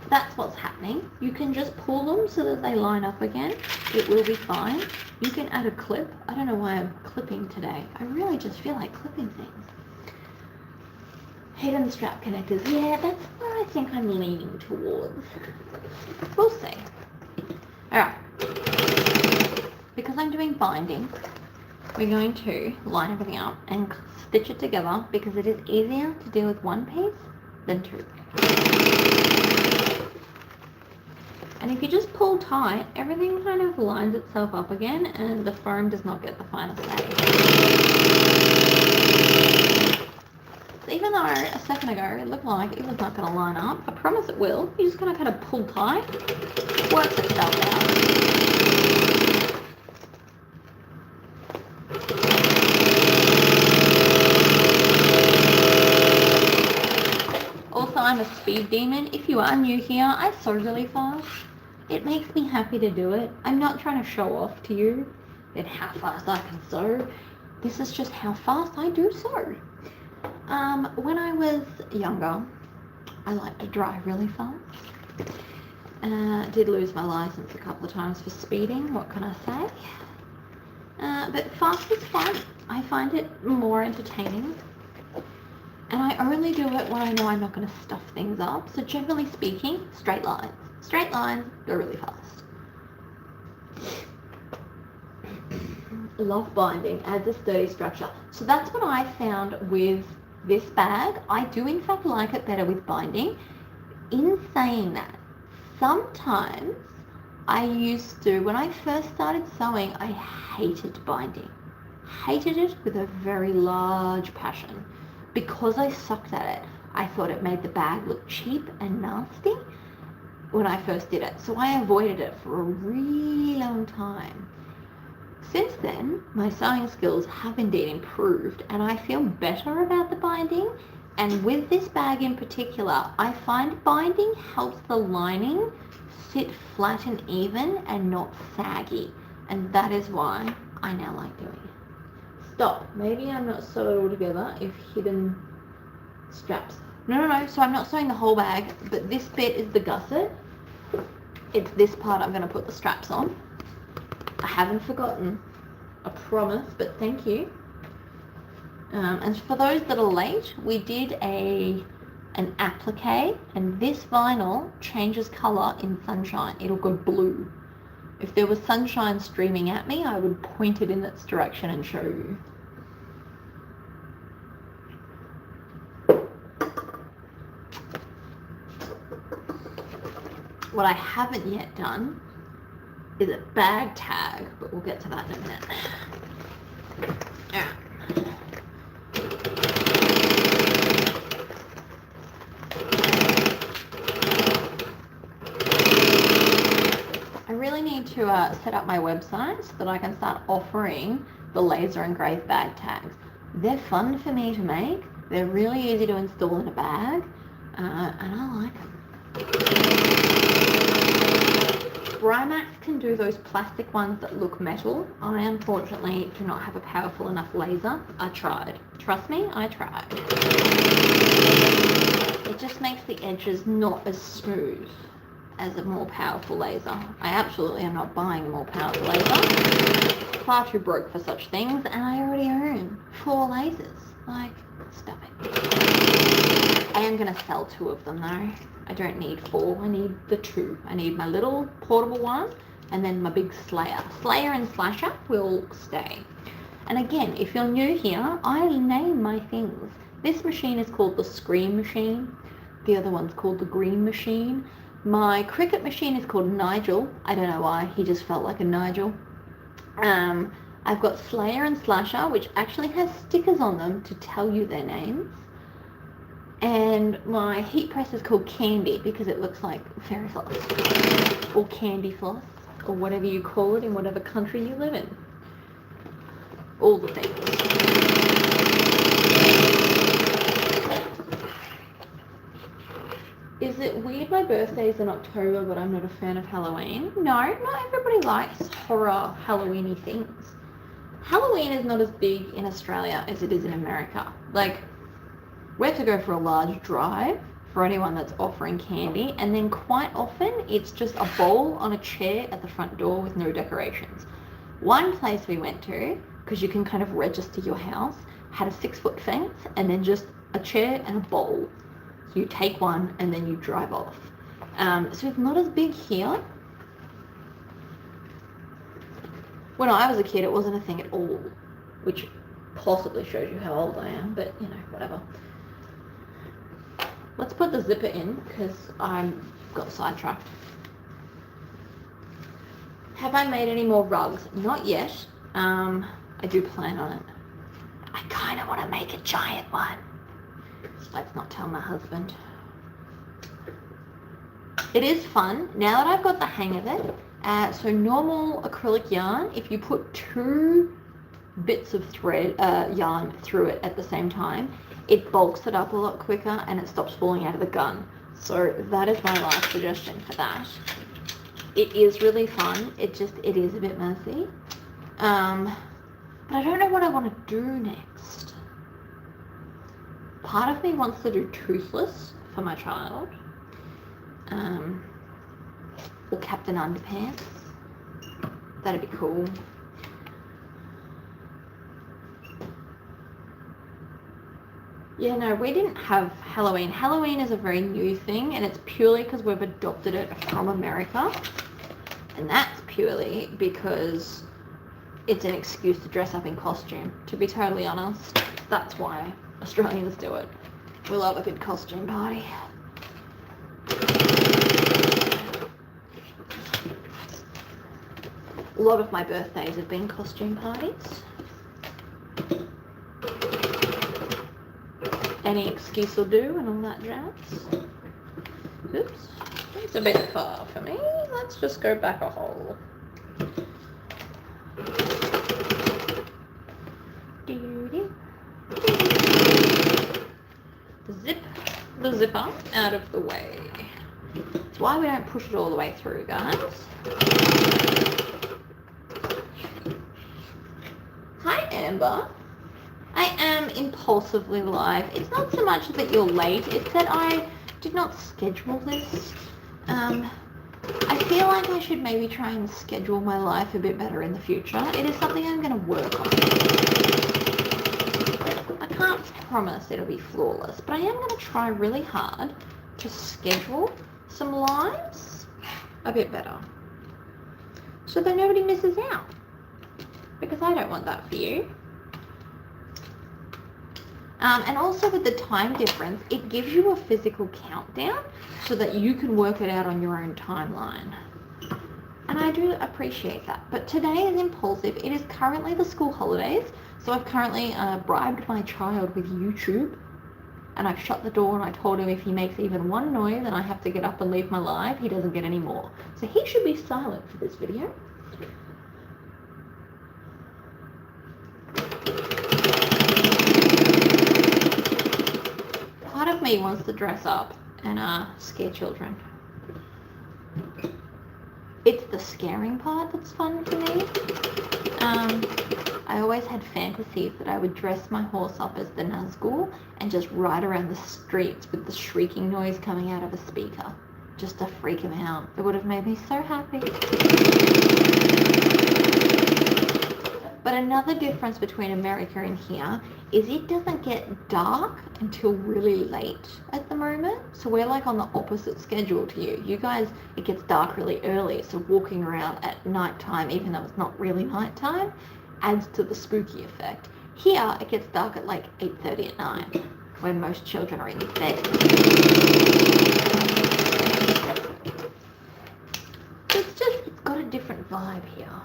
That's what's happening. You can just pull them so that they line up again. It will be fine. You can add a clip. I don't know why I'm clipping today. I really just feel like clipping things. Hidden strap connectors. Yeah, that's where I think I'm leaning towards. We'll see. Alright. Because I'm doing binding, we're going to line everything up and stitch it together because it is easier to deal with one piece than two. And if you just pull tight, everything kind of lines itself up again and the foam does not get the final say. So even though a second ago it looked like it was not going to line up, I promise it will. You're just going to kind of pull tight, works itself out. Also, I'm a speed demon. If you are new here, I sew really fast. It makes me happy to do it. I'm not trying to show off to you that how fast I can sew. This is just how fast I do sew. When I was younger, I liked to drive really fast. Did lose my license a couple of times for speeding, what can I say? But fast is fun. I find it more entertaining. And I only do it when I know I'm not going to stuff things up. So generally speaking, straight lines. Straight lines go really fast. Love binding, adds a sturdy structure. So that's what I found with this bag. I do in fact like it better with binding. In saying that, sometimes I used to, when I first started sewing, I hated binding. Hated it with a very large passion. Because I sucked at it, I thought it made the bag look cheap and nasty when I first did it. So I avoided it for a really long time. Since then, my sewing skills have indeed improved and I feel better about the binding. And with this bag in particular, I find binding helps the lining sit flat and even and not saggy. And that is why I now like doing it. Stop. Maybe I'm not sewed all together if hidden straps. No. So I'm not sewing the whole bag, but this bit is the gusset. It's this part I'm going to put the straps on. I haven't forgotten. I promise, but thank you. And for those that are late, we did an applique, and this vinyl changes colour in sunshine. It'll go blue. If there was sunshine streaming at me, I would point it in its direction and show you. What I haven't yet done is a bag tag, but we'll get to that in a minute. Yeah. to set up my website so that I can start offering the laser engraved bag tags. They're fun for me to make. They're really easy to install in a bag, and I like them. Brimax can do those plastic ones that look metal. I unfortunately do not have a powerful enough laser. I tried. Trust me, I tried. It just makes the edges not as smooth as a more powerful laser. I absolutely am not buying a more powerful laser. Far too broke for such things, and I already own 4 lasers. Like, stop it. I am going to sell 2 of them though. I don't need 4, I need the 2. I need my little portable one and then my big Slayer. Slayer and Slasher will stay. And again, if you're new here, I name my things. This machine is called the Scream Machine. The other one's called the Green Machine. My Cricut machine is called Nigel. I don't know why, he just felt like a Nigel. I've got Slayer and Slasher, which actually has stickers on them to tell you their names. And my heat press is called Candy because it looks like fairy floss or candy floss or whatever you call it in whatever country you live in. All the things. Is it weird my birthday's in October but I'm not a fan of Halloween? No, not everybody likes horror Halloween-y things. Halloween is not as big in Australia as it is in America. Like, we have to go for a large drive for anyone that's offering candy, and then quite often it's just a bowl on a chair at the front door with no decorations. One place we went to, because you can kind of register your house, had a 6-foot fence and then just a chair and a bowl. So you take one and then you drive off. So it's not as big here. When I was a kid, it wasn't a thing at all, which possibly shows you how old I am, but you know, whatever. Let's put the zipper in because I got sidetracked. Have I made any more rugs? Not yet. I do plan on it. I kind of want to make a giant one. Let's not tell my husband. It is fun. Now that I've got the hang of it, so normal acrylic yarn, if you put 2 bits of thread yarn through it at the same time, it bulks it up a lot quicker and it stops falling out of the gun. So that is my last suggestion for that. It is really fun. It is a bit messy. But I don't know what I want to do next. Part of me wants to do toothless for my child. Or Captain Underpants. That'd be cool. Yeah, no, we didn't have Halloween. Halloween is a very new thing, and it's purely because we've adopted it from America. And that's purely because it's an excuse to dress up in costume. To be totally honest, that's why Australians do it. We love a good costume party. A lot of my birthdays have been costume parties. Any excuse will do and all that jazz. Oops, it's a bit far for me. Let's just go back a hole. Zip the zipper out of the way. That's why we don't push it all the way through, guys. Hi, Amber. I am impulsively live. It's not so much that you're late, it's that I did not schedule this. I feel like I should maybe try and schedule my life a bit better in the future. It is something I'm going to work on. I can't promise it'll be flawless, but I am going to try really hard to schedule some lives a bit better so that nobody misses out, because I don't want that for you. And also with the time difference, it gives you a physical countdown so that you can work it out on your own timeline. And I do appreciate that. But today is impulsive. It is currently the school holidays, so I've currently bribed my child with YouTube. and I've shut the door and I told him if he makes even one noise and I have to get up and leave my life, he doesn't get any more. So he should be silent for this video. Part of me wants to dress up and scare children. It's the scaring part that's fun for me. I always had fantasies that I would dress my horse up as the Nazgul and just ride around the streets with the shrieking noise coming out of a speaker, just to freak him out. It would have made me so happy. But another difference between America and here is it doesn't get dark until really late at the moment. So we're like on the opposite schedule to you. You guys, it gets dark really early. So walking around at nighttime, even though it's not really nighttime, adds to the spooky effect. Here, it gets dark at like 8:30 at night, when most children are in bed. It's got a different vibe here.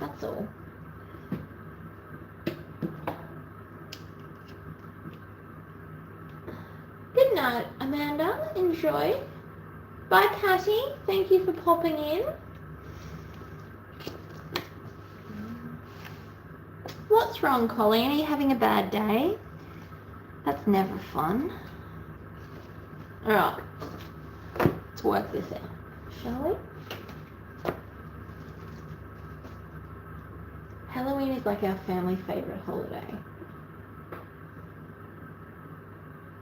That's all. Good night, Amanda. Enjoy. Bye, Patty. Thank you for popping in. What's wrong, Colleen? Are you having a bad day? That's never fun. Alright. Let's work this out, shall we? Halloween is like our family favourite holiday.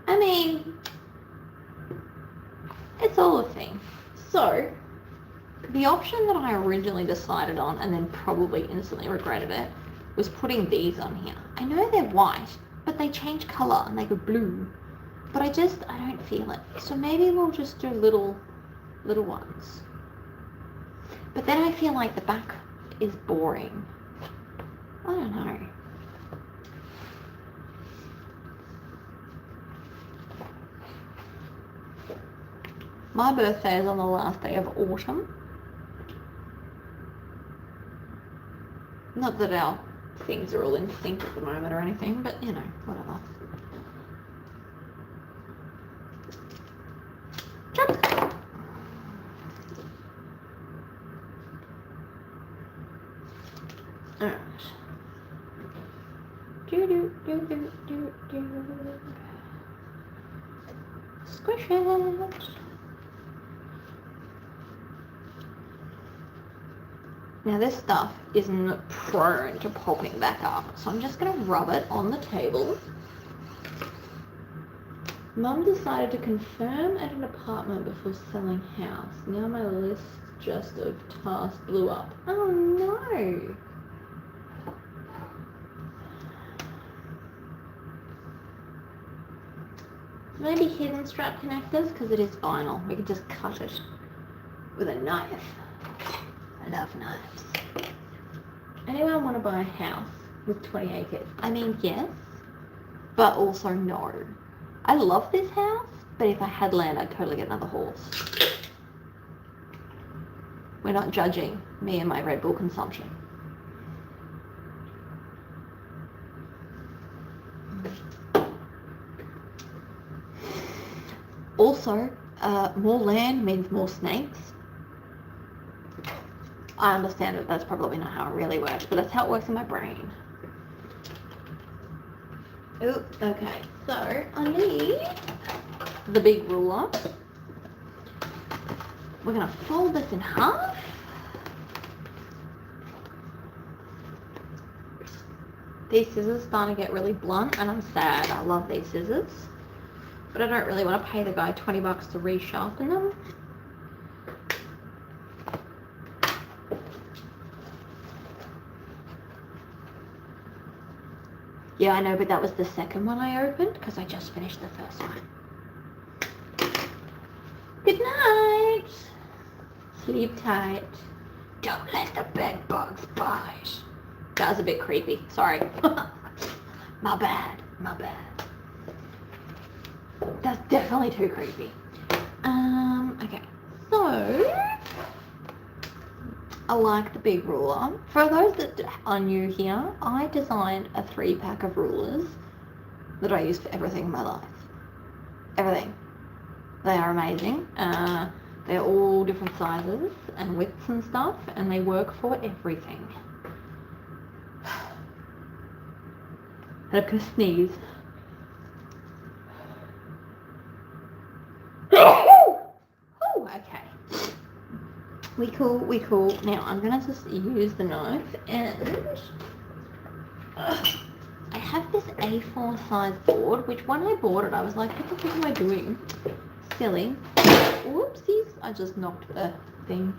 I mean, it's all a thing. So, the option that I originally decided on and then probably instantly regretted it was putting these on here. I know they're white, but they change colour and they go blue. But I don't feel it. So maybe we'll just do little ones. But then I feel like the back is boring. I don't know. My birthday is on the last day of autumn. Not that our things are all in sync at the moment or anything, but you know, whatever. Jump! Alright. Squish it. Now this stuff isn't prone to popping back up, so I'm just going to rub it on the table. Mum decided to confirm at an apartment before selling house. Now my list just of tasks blew up. Oh no! Maybe hidden strap connectors, because it is vinyl. We could just cut it with a knife. I love knives. Anyone want to buy a house with 20 acres? I mean, yes, but also no. I love this house, but if I had land, I'd totally get another horse. We're not judging me and my Red Bull consumption. Also, more land means more snakes. I understand that that's probably not how it really works, but that's how it works in my brain. Ooh, okay, so I need the big ruler. We're going to fold this in half. These scissors are starting to get really blunt, and I'm sad. I love these scissors, but I don't really want to pay the guy 20 bucks to resharpen them. Yeah, I know, but that was the second one I opened because I just finished the first one. Good night. Sleep tight. Don't let the bed bugs bite. That was a bit creepy. Sorry. My bad. My bad. That's definitely too creepy. Okay. So, I like the big ruler. For those that are new here, I designed a 3-pack of rulers that I use for everything in my life. everything. They are amazing. They're all different sizes and widths and stuff, and they work for everything. And I'm gonna sneeze. Oh, okay. We cool. Now I'm gonna just use the knife, and I have this A4 size board, which when I bought it, I was like, what the fuck am I doing? Silly. Whoopsies. I just knocked the thing.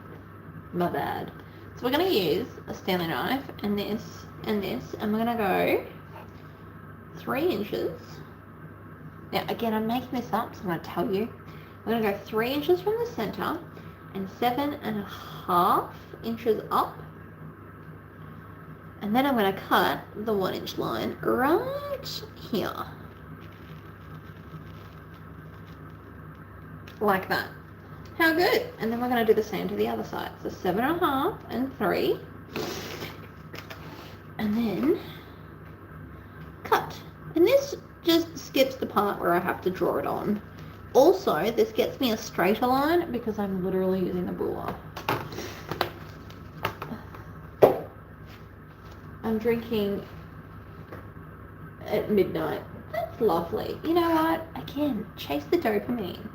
My bad. So we're going to use a Stanley knife and this, and we're going to go 3 inches. Now, again, I'm making this up, so I'm going to tell you. We're going to go 3 inches from the center and 7.5 inches up. And then I'm going to cut the 1 inch line right here. Like that. How good. And then we're going to do the same to the other side. So 7.5 and 3. And then cut. And this just skips the part where I have to draw it on. Also, this gets me a straighter line because I'm literally using the ruler. I'm drinking at midnight. That's lovely. You know what? Again, chase the dopamine.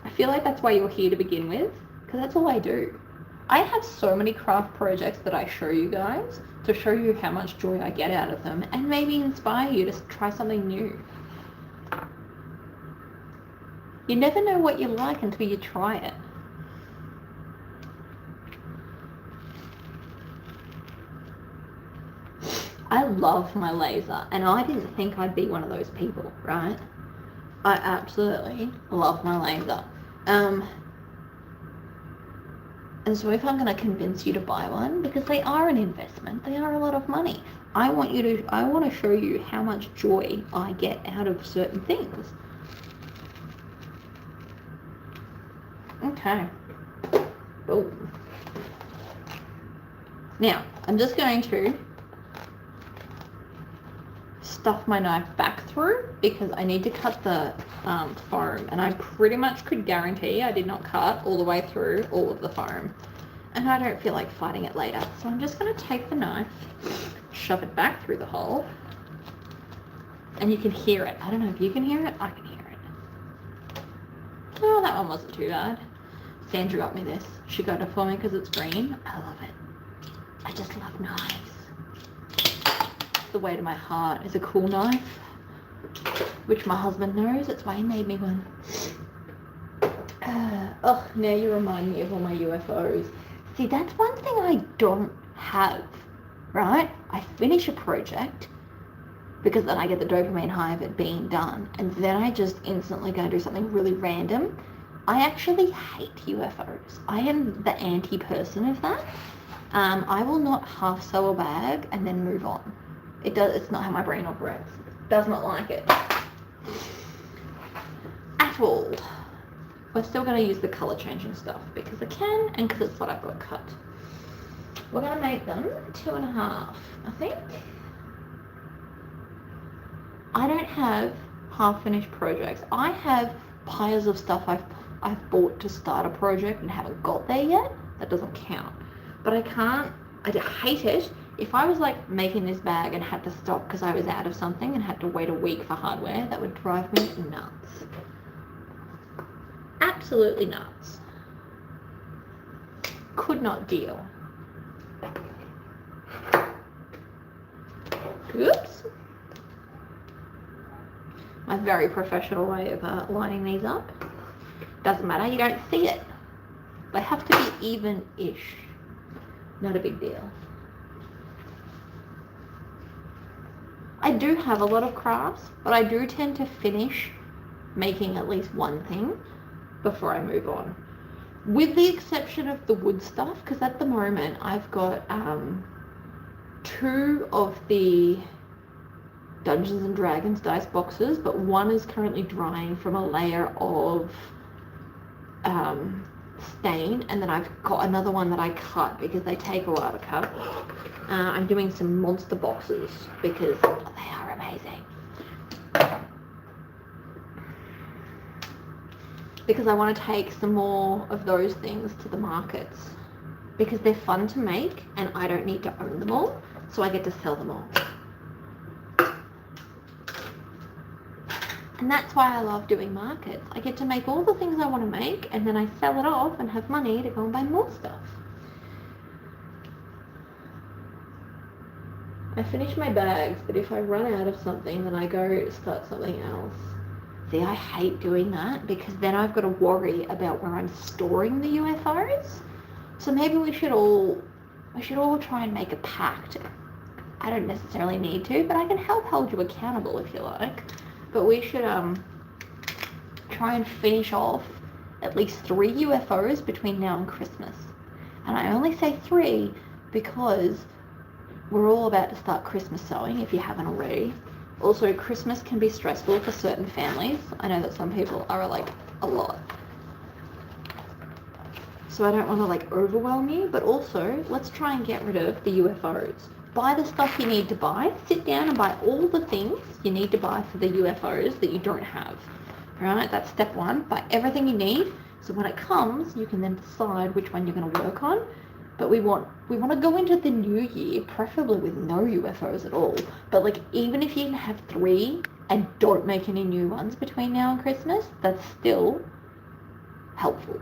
I feel like that's why you're here to begin with, because that's all I do. I have so many craft projects that I show you guys to show you how much joy I get out of them and maybe inspire you to try something new. You never know what you like until you try it. I love my laser, and I didn't think I'd be one of those people, right? I absolutely love my laser. And so if I'm going to convince you to buy one, because they are an investment, they are a lot of money. I want to show you how much joy I get out of certain things. Okay. Boom. Now, I'm just going to stuff my knife back through because I need to cut the foam, and I pretty much could guarantee I did not cut all the way through all of the foam, and I don't feel like fighting it later. So I'm just going to take the knife, shove it back through the hole, and you can hear it. I don't know if you can hear it. I can hear it. Oh, that one wasn't too bad. Sandra got me this. She got it for me because it's green. I love it. I just love knives. The way to my heart is a cool knife, which my husband knows. That's why he made me one. Now you remind me of all my UFOs. See, that's one thing I don't have, right? I finish a project because then I get the dopamine high of it being done, and then I just instantly go and do something really random. I actually hate UFOs. I am the anti-person of that. I will not half sew a bag and then move on. It's not how my brain operates. Does not like it at all. We're still going to use the colour changing stuff because I can and because it's what I've got cut. We're going to make them 2.5, I think. I don't have half finished projects. I have piles of stuff I've bought to start a project and haven't got there yet. That doesn't count. But I hate it. If I was like making this bag and had to stop because I was out of something and had to wait a week for hardware, that would drive me nuts. Absolutely nuts. Could not deal. Oops. My very professional way of lining these up. Doesn't matter, you don't see it. They have to be even-ish. Not a big deal. I do have a lot of crafts, but I do tend to finish making at least one thing before I move on. With the exception of the wood stuff, because at the moment I've got 2 of the Dungeons and Dragons dice boxes, but one is currently drying from a layer of stain, and then I've got another one that I cut because they take a while to cut. I'm doing some monster boxes because they are amazing. because I want to take some more of those things to the markets because they're fun to make and I don't need to own them all, so I get to sell them all. And that's why I love doing markets. I get to make all the things I want to make and then I sell it off and have money to go and buy more stuff. I finish my bags, but if I run out of something, then I go start something else. See, I hate doing that because then I've got to worry about where I'm storing the UFOs. So maybe we should all try and make a pact. I don't necessarily need to, but I can help hold you accountable if you like. But we should try and finish off at least 3 UFOs between now and Christmas. And I only say 3 because we're all about to start Christmas sewing if you haven't already. Also, Christmas can be stressful for certain families. I know that some people are like a lot. So I don't want to like overwhelm you, but also let's try and get rid of the UFOs. Buy the stuff you need to buy. Sit down and buy all the things you need to buy for the UFOs that you don't have. Right? That's step 1. Buy everything you need. So when it comes, you can then decide which one you're going to work on. But we want to go into the new year, preferably with no UFOs at all. But like even if you can have 3 and don't make any new ones between now and Christmas, that's still helpful.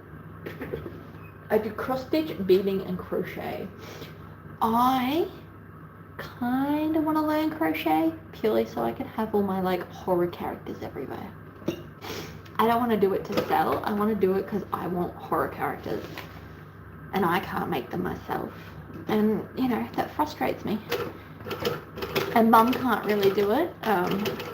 I do cross stitch, beading, and crochet. I kind of want to learn crochet purely so I can have all my like horror characters everywhere. I don't want to do it to sell. I want to do it because I want horror characters and I can't make them myself. And you know, that frustrates me. And Mum can't really do it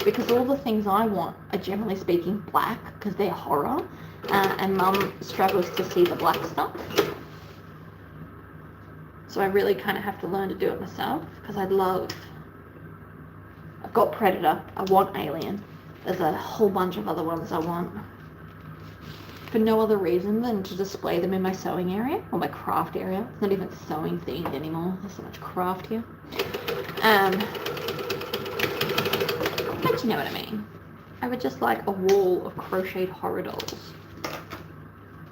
because all the things I want are generally speaking black because they're horror. And Mum struggles to see the black stuff. So I really kind of have to learn to do it myself because I've got Predator, I want Alien. There's a whole bunch of other ones I want. For no other reason than to display them in my sewing area or my craft area. It's not even sewing themed anymore. There's so much craft here. But you know what I mean. I would just like a wall of crocheted horror dolls.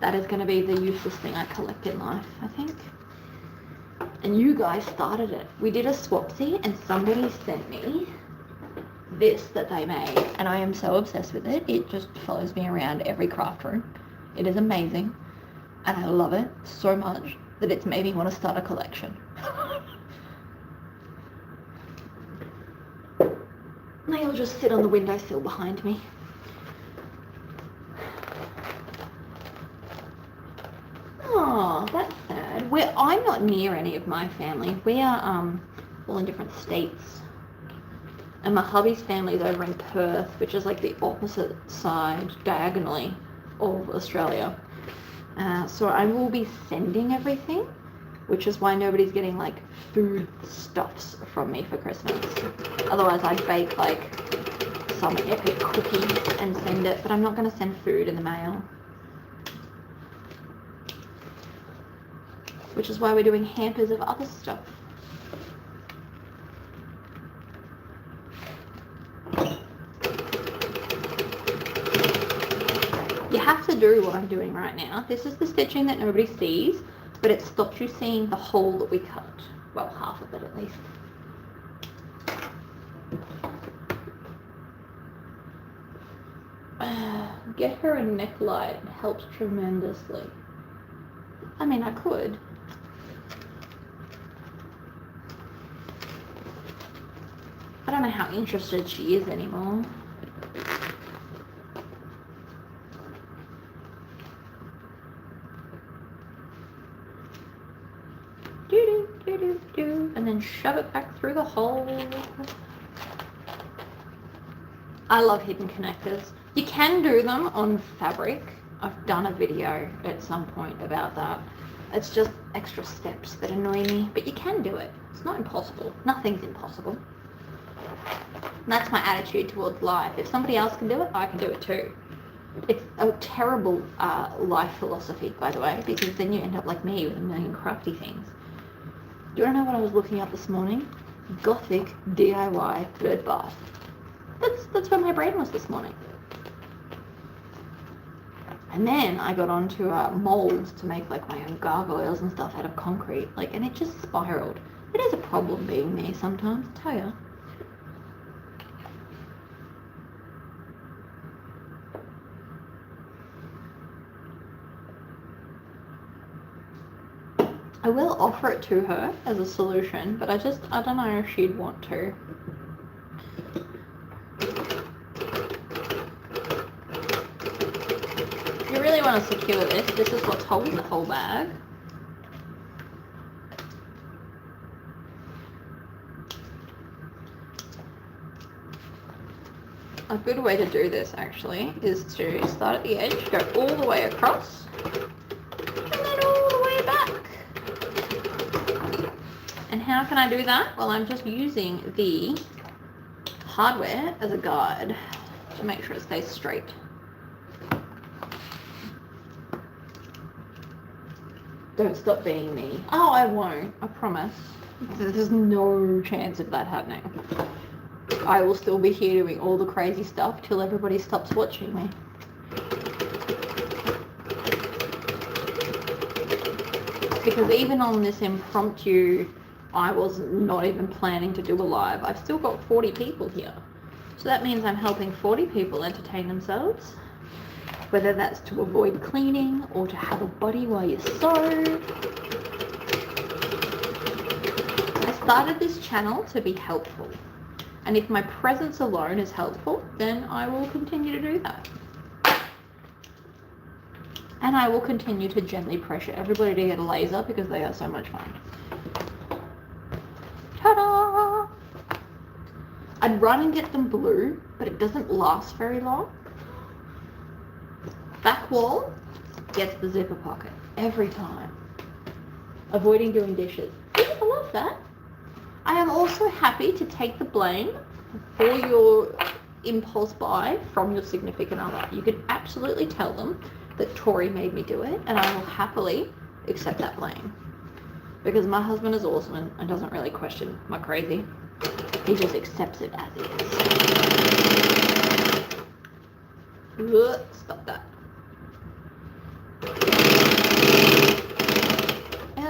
That is going to be the useless thing I collect in life, I think. And you guys started it. We did a swapsy and somebody sent me this that they made. And I am so obsessed with it. It just follows me around every craft room. It is amazing. And I love it so much that it's made me want to start a collection. They'll just sit on the windowsill behind me. Oh, that's sad. I'm not near any of my family. We are all in different states. And my hubby's family is over in Perth, which is like the opposite side, diagonally, of Australia. So I will be sending everything, which is why nobody's getting like food stuffs from me for Christmas. Otherwise I'd bake like some epic cookie and send it, but I'm not going to send food in the mail. Which is why we're doing hampers of other stuff. You have to do what I'm doing right now. This is the stitching that nobody sees, but it stops you seeing the hole that we cut. Well, half of it at least. Get her a neck light. It helps tremendously. I mean, I could. I don't know how interested she is anymore. And then shove it back through the hole. I love hidden connectors. You can do them on fabric. I've done a video at some point about that. It's just extra steps that annoy me, but you can do it. It's not impossible. Nothing's impossible. And that's my attitude towards life. If somebody else can do it, I can do it too. It's a terrible life philosophy, by the way, because then you end up like me with a million crafty things. Do you want to know what I was looking at this morning? Gothic DIY bird bath. That's where my brain was this morning. And then I got onto molds to make like my own gargoyles and stuff out of concrete, like, and it just spiraled. It is a problem being me sometimes, I tell ya. I will offer it to her as a solution, but I don't know if she'd want to. If you really want to secure this is what's holding the whole bag. A good way to do this actually is to start at the edge, go all the way across, and then all the way back. And how can I do that? Well, I'm just using the hardware as a guide to make sure it stays straight. Don't stop being me. Oh, I won't. I promise. There's no chance of that happening. I will still be here doing all the crazy stuff till everybody stops watching me. Because even on this impromptu, I was not even planning to do a live, I've still got 40 people here. So that means I'm helping 40 people entertain themselves. Whether that's to avoid cleaning or to have a buddy while you sew. I started this channel to be helpful. And if my presence alone is helpful, then I will continue to do that. And I will continue to gently pressure everybody to get a laser because they are so much fun. Ta-da! I'd run and get them blue, but it doesn't last very long. Back wall gets the zipper pocket every time. Avoiding doing dishes. I love that. I am also happy to take the blame for your impulse buy from your significant other. You can absolutely tell them that Tori made me do it, and I will happily accept that blame. Because my husband is awesome and doesn't really question my crazy. He just accepts it as it is. Ugh, stop that.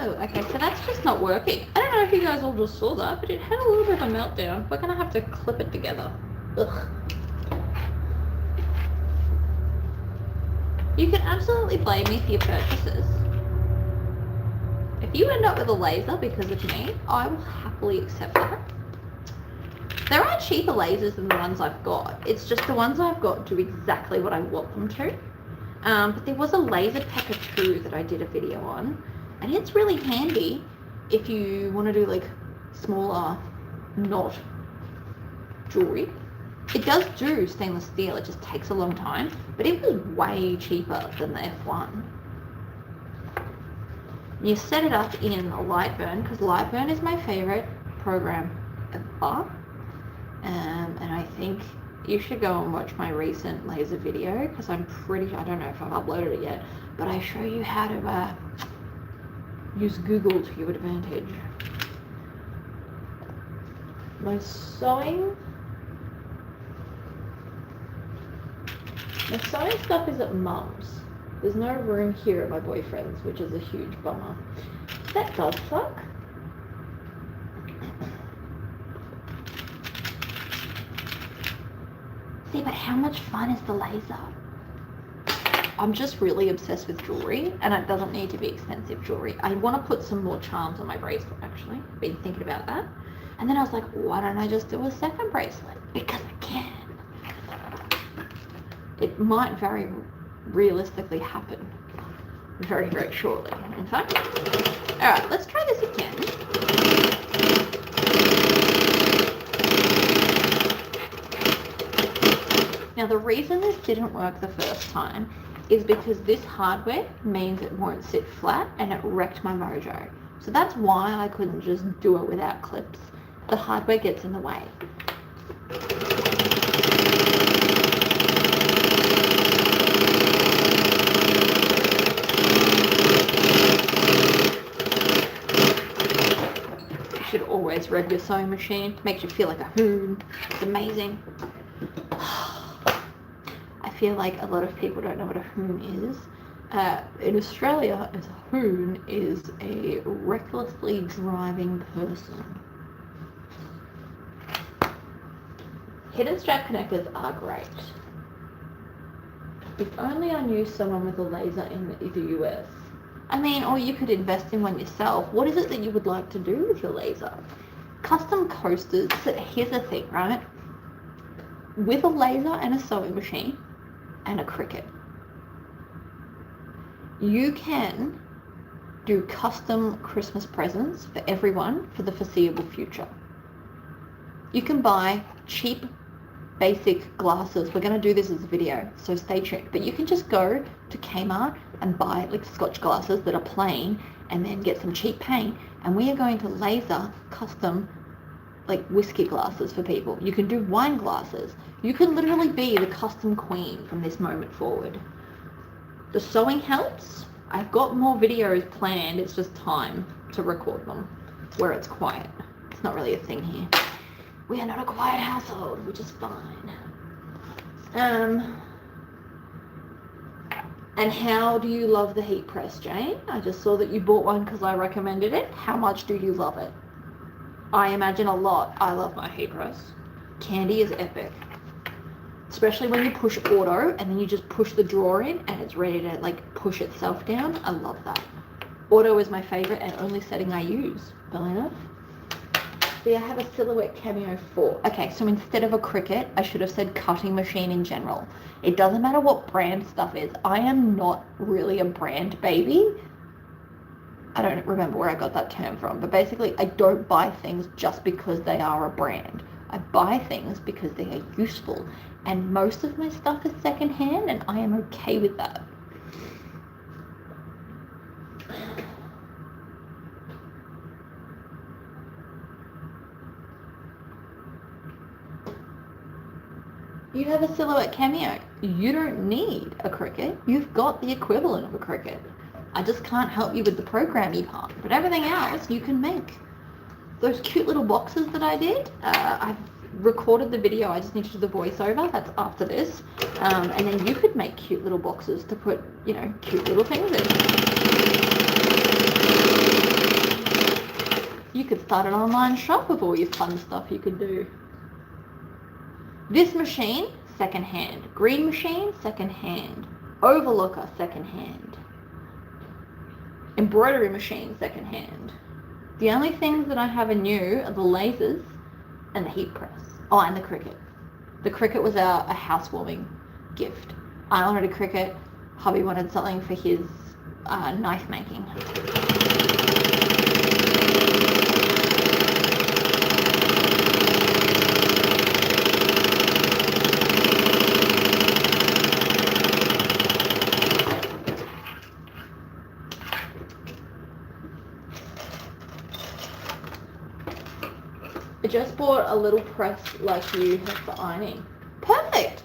Oh, okay, so that's just not working. I don't know if you guys all just saw that, but it had a little bit of a meltdown. We're gonna have to clip it together. Ugh. You can absolutely blame me for your purchases. If you end up with a laser because of me, I will happily accept that. There are cheaper lasers than the ones I've got. It's just the ones I've got do exactly what I want them to. But there was a laser pecker 2 that I did a video on, and it's really handy if you want to do like smaller, not jewelry. It does do stainless steel, it just takes a long time, but it was way cheaper than the F1. You set it up in Lightburn, because Lightburn is my favorite program ever. And I think you should go and watch my recent laser video, because I'm pretty, I don't know if I've uploaded it yet, but I show you how to use Google to your advantage. My sewing stuff is at Mum's. There's no room here at my boyfriend's, which is a huge bummer. That does suck. See, but how much fun is the laser? I'm just really obsessed with jewelry, and it doesn't need to be expensive jewelry. I want to put some more charms on my bracelet, actually. I've been thinking about that. And then I was like, why don't I just do a second bracelet? Because I can. It might very realistically happen very, very shortly. In fact, all right, let's try this again. Now, the reason this didn't work the first time is because this hardware means it won't sit flat, and it wrecked my mojo. So that's why I couldn't just do it without clips. The hardware gets in the way. You should always rev your sewing machine. Makes you feel like a hoon. It's amazing. I feel like a lot of people don't know what a hoon is. In Australia, a hoon is a recklessly driving person. Hidden strap connectors are great. If only I knew someone with a laser in the US. I mean, or you could invest in one yourself. What is it that you would like to do with your laser? Custom coasters, here's the thing, right? With a laser and a sewing machine and a Cricut, you can do custom Christmas presents for everyone for the foreseeable future. You can buy cheap basic glasses. We're going to do this as a video, so stay tuned. But you can just go to Kmart and buy like Scotch glasses that are plain and then get some cheap paint, and we are going to laser custom like whiskey glasses for people. You can do wine glasses. You can literally be the custom queen from this moment forward. The sewing helps. I've got more videos planned. It's just time to record them where it's quiet. It's not really a thing here. We are not a quiet household, which is fine. And how do you love the heat press, Jane? I just saw that you bought one because I recommended it. How much do you love it? I imagine a lot. I love my heat press. Candy is epic. Especially when you push auto and then you just push the drawer in and it's ready to like push itself down. I love that. Auto is my favorite and only setting I use. Fair enough. See, I have a Silhouette Cameo 4. Okay, so instead of a Cricut, I should have said cutting machine in general. It doesn't matter what brand stuff is. I am not really a brand baby. I don't remember where I got that term from, but basically I don't buy things just because they are a brand. I buy things because they are useful, and most of my stuff is secondhand, and I am okay with that. You have a Silhouette Cameo. You don't need a Cricut. You've got the equivalent of a Cricut. I just can't help you with the programming part, but everything else you can make. Those cute little boxes that I did, I've recorded the video. I just need to do the voiceover. That's after this. And then you could make cute little boxes to put, you know, cute little things in. You could start an online shop with all your fun stuff you could do. This machine, secondhand. Green machine, secondhand. Overlocker, secondhand. Embroidery machine, secondhand. The only things that I have new are the lasers and the heat press. Oh, and the Cricut. The Cricut was a housewarming gift. I wanted a Cricut. Hubby wanted something for his knife making. I just bought a little press like you have for ironing. Perfect!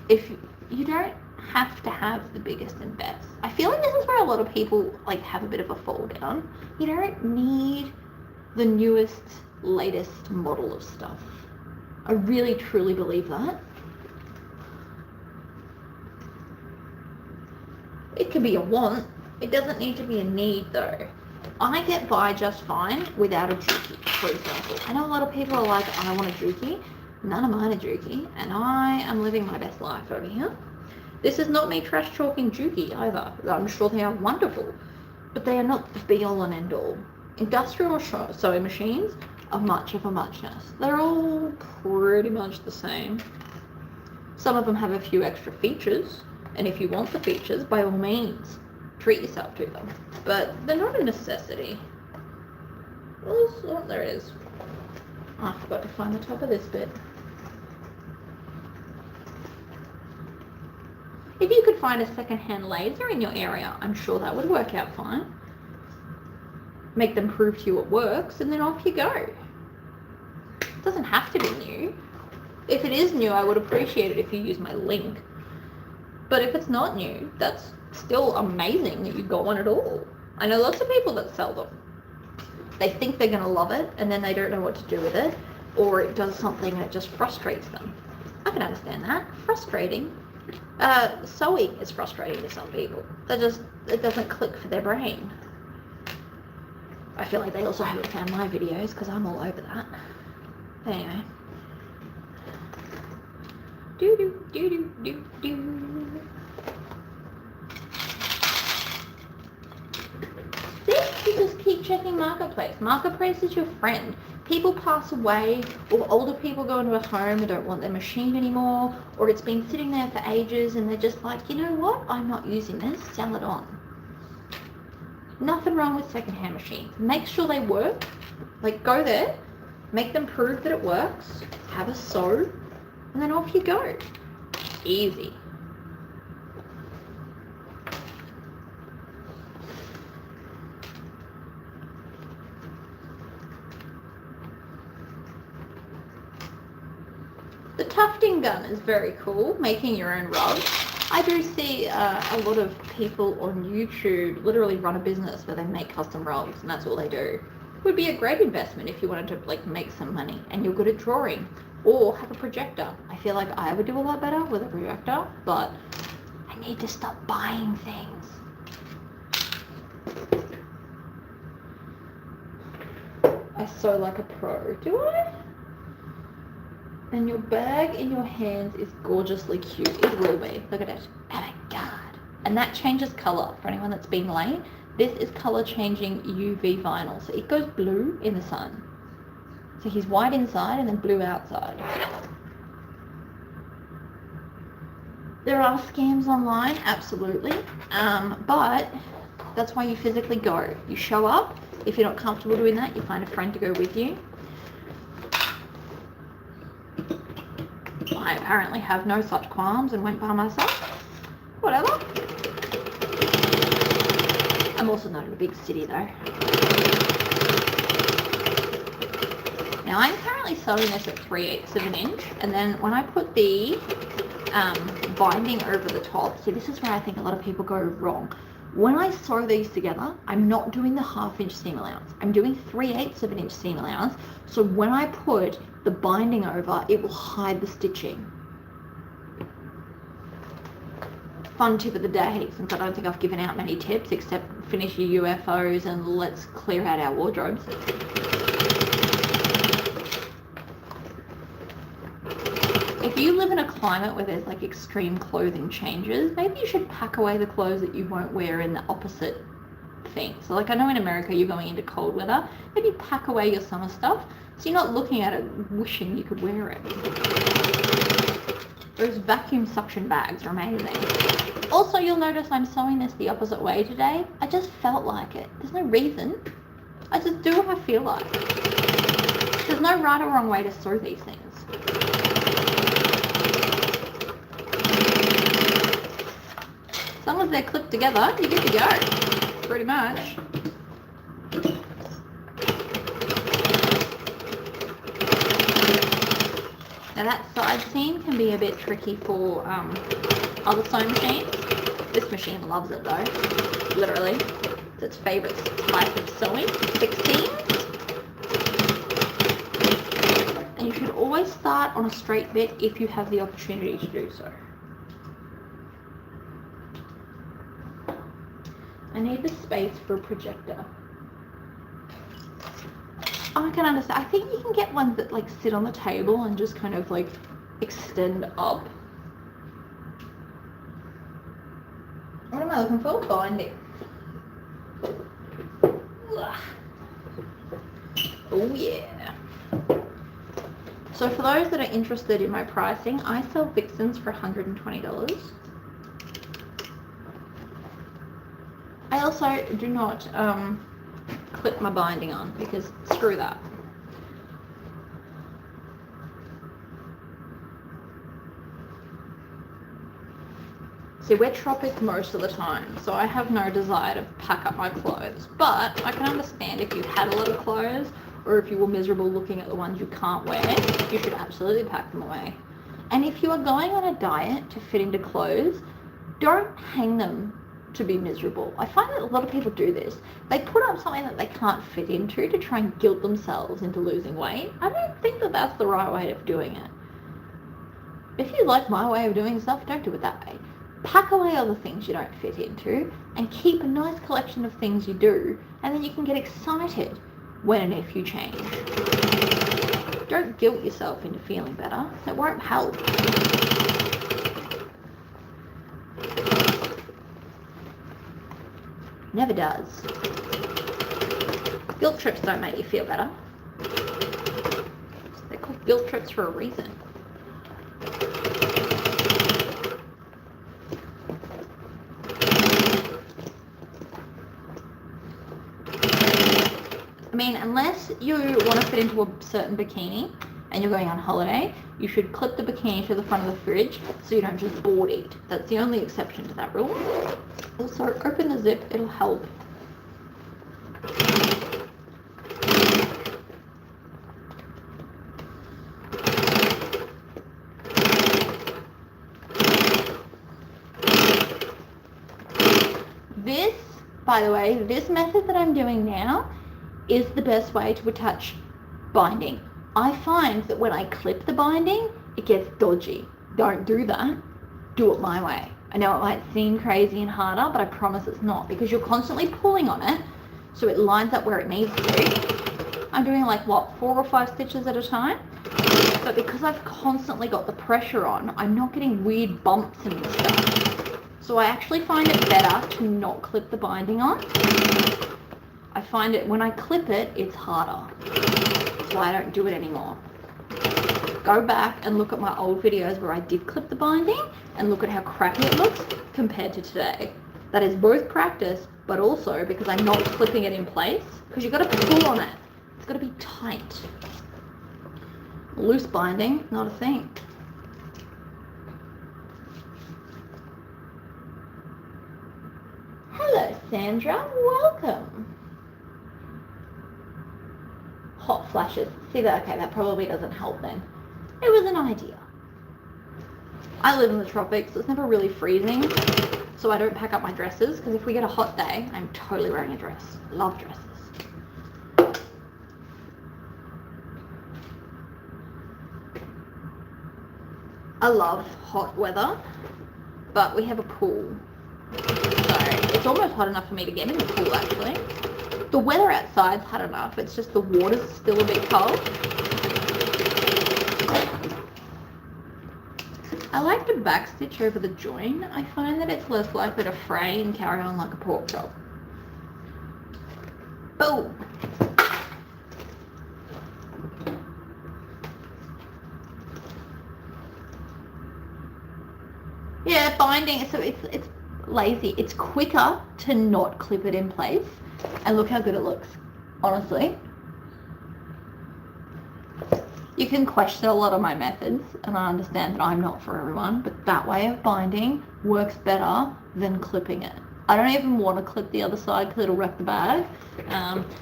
If you don't have to have the biggest and best. I feel like this is where a lot of people like have a bit of a fall down. You don't need the newest, latest model of stuff. I really truly believe that. It can be a want. It doesn't need to be a need though. I get by just fine without a Juki, for example. I know a lot of people are like, I want a Juki. None of mine are Juki, and I am living my best life over here. This is not me trash talking Juki either. I'm sure they are wonderful, but they are not the be all and end all. Industrial sewing machines are much of a muchness. They're all pretty much the same. Some of them have a few extra features, and if you want the features, by all means, treat yourself to them. But they're not a necessity. Oh, there it is. Oh, I forgot to find the top of this bit. If you could find a second-hand laser in your area, I'm sure that would work out fine. Make them prove to you it works, and then off you go. It doesn't have to be new. If it is new, I would appreciate it if you use my link. But if it's not new, that's still amazing that you got one at all. I know lots of people that sell them. They think they're going to love it, and then they don't know what to do with it, or it does something that just frustrates them. I can understand that. Frustrating. Sewing is frustrating to some people. It doesn't click for their brain. I feel like they also haven't found my videos because I'm all over that. But anyway. See, you just keep checking Marketplace. Marketplace is your friend. People pass away, or older people go into a home and don't want their machine anymore, or it's been sitting there for ages and they're just like, you know what, I'm not using this, sell it on. Nothing wrong with secondhand machines. Make sure they work. Like, go there, make them prove that it works, have a sew, and then off you go. Easy. The tufting gun is very cool, making your own rugs. I do see a lot of people on YouTube literally run a business where they make custom rugs and that's all they do. It would be a great investment if you wanted to like make some money and you're good at drawing, or have a projector. I feel like I would do a lot better with a projector, but I need to stop buying things. I sew like a pro, do I? And your bag in your hands is gorgeously cute. It will be. Look at it. Oh my god. And that changes colour for anyone that's been late. This is colour changing UV vinyl. So it goes blue in the sun. So he's white inside and then blue outside. There are scams online, absolutely. But that's why you physically go. You show up. If you're not comfortable doing that, you find a friend to go with you. I apparently have no such qualms and went by myself. Whatever. I'm also not in a big city though. Now I'm currently sewing this at 3/8 of an inch, and then when I put the binding over the top, see, this is where I think a lot of people go wrong. When I sew these together, I'm not doing the 1/2 inch seam allowance. I'm doing 3/8 of an inch seam allowance. So when I put the binding over, it will hide the stitching. Fun tip of the day, since I don't think I've given out many tips except finish your UFOs and let's clear out our wardrobes. If you live in a climate where there's like extreme clothing changes, maybe you should pack away the clothes that you won't wear in the opposite thing. So like I know in America you're going into cold weather, maybe pack away your summer stuff so you're not looking at it wishing you could wear it. Those vacuum suction bags are amazing. Also, you'll notice I'm sewing this the opposite way today. I just felt like it. There's no reason. I just do what I feel like. There's no right or wrong way to sew these things. As long as they're clipped together, you're good to go. Pretty much. Now that side seam can be a bit tricky for other sewing machines. This machine loves it though, literally. It's its favourite type of sewing, 16. And you should always start on a straight bit if you have the opportunity to do so. I need the space for a projector. I can understand. I think you can get ones that like sit on the table and just kind of like extend up. What am I looking for? Binding. Oh yeah. So for those that are interested in my pricing, I sell Vixens for $120. I also do not clip my binding on because screw that. See, we're tropic most of the time, so I have no desire to pack up my clothes, but I can understand if you had a lot of clothes or if you were miserable looking at the ones you can't wear, you should absolutely pack them away. And if you are going on a diet to fit into clothes, don't hang them to be miserable. I find that a lot of people do this. They put up something that they can't fit into to try and guilt themselves into losing weight. I don't think that that's the right way of doing it. If you like my way of doing stuff, don't do it that way. Pack away all the things you don't fit into and keep a nice collection of things you do, and then you can get excited when and if you change. Don't guilt yourself into feeling better. It won't help. Never does. Guilt trips don't make you feel better. They're called guilt trips for a reason. I mean, unless you want to fit into a certain bikini and you're going on holiday, you should clip the bikini to the front of the fridge so you don't just board eat. That's the only exception to that rule. Also, open the zip, it'll help. This, by the way, this method that I'm doing now is the best way to attach binding. I find that when I clip the binding, it gets dodgy. Don't do that. Do it my way. I know it might seem crazy and harder, but I promise it's not, because you're constantly pulling on it so it lines up where it needs to. I'm doing like, what, 4 or 5 stitches at a time? But because I've constantly got the pressure on, I'm not getting weird bumps and stuff. So I actually find it better to not clip the binding on. I find it when I clip it, it's harder. That's why I don't do it anymore. Go back and look at my old videos where I did clip the binding and look at how crappy it looks compared to today. That is both practice, but also because I'm not clipping it in place, because you've got to pull on it. It's got to be tight. Loose binding, not a thing. Hello, Sandra. Welcome. Hot flashes. See that? Okay, that probably doesn't help then. It was an idea. I live in the tropics, so it's never really freezing, so I don't pack up my dresses, because if we get a hot day, I'm totally wearing a dress. Love dresses. I love hot weather, but we have a pool, so it's almost hot enough for me to get in the pool actually. The weather outside's hot enough, it's just the water's still a bit cold. I like to backstitch over the join. I find that it's less likely to fray and carry on like a pork chop. Boom! Yeah, binding, so it's lazy. It's quicker to not clip it in place. And look how good it looks, honestly. You can question a lot of my methods, and I understand that I'm not for everyone, but that way of binding works better than clipping it. I don't even want to clip the other side because it'll wreck the bag,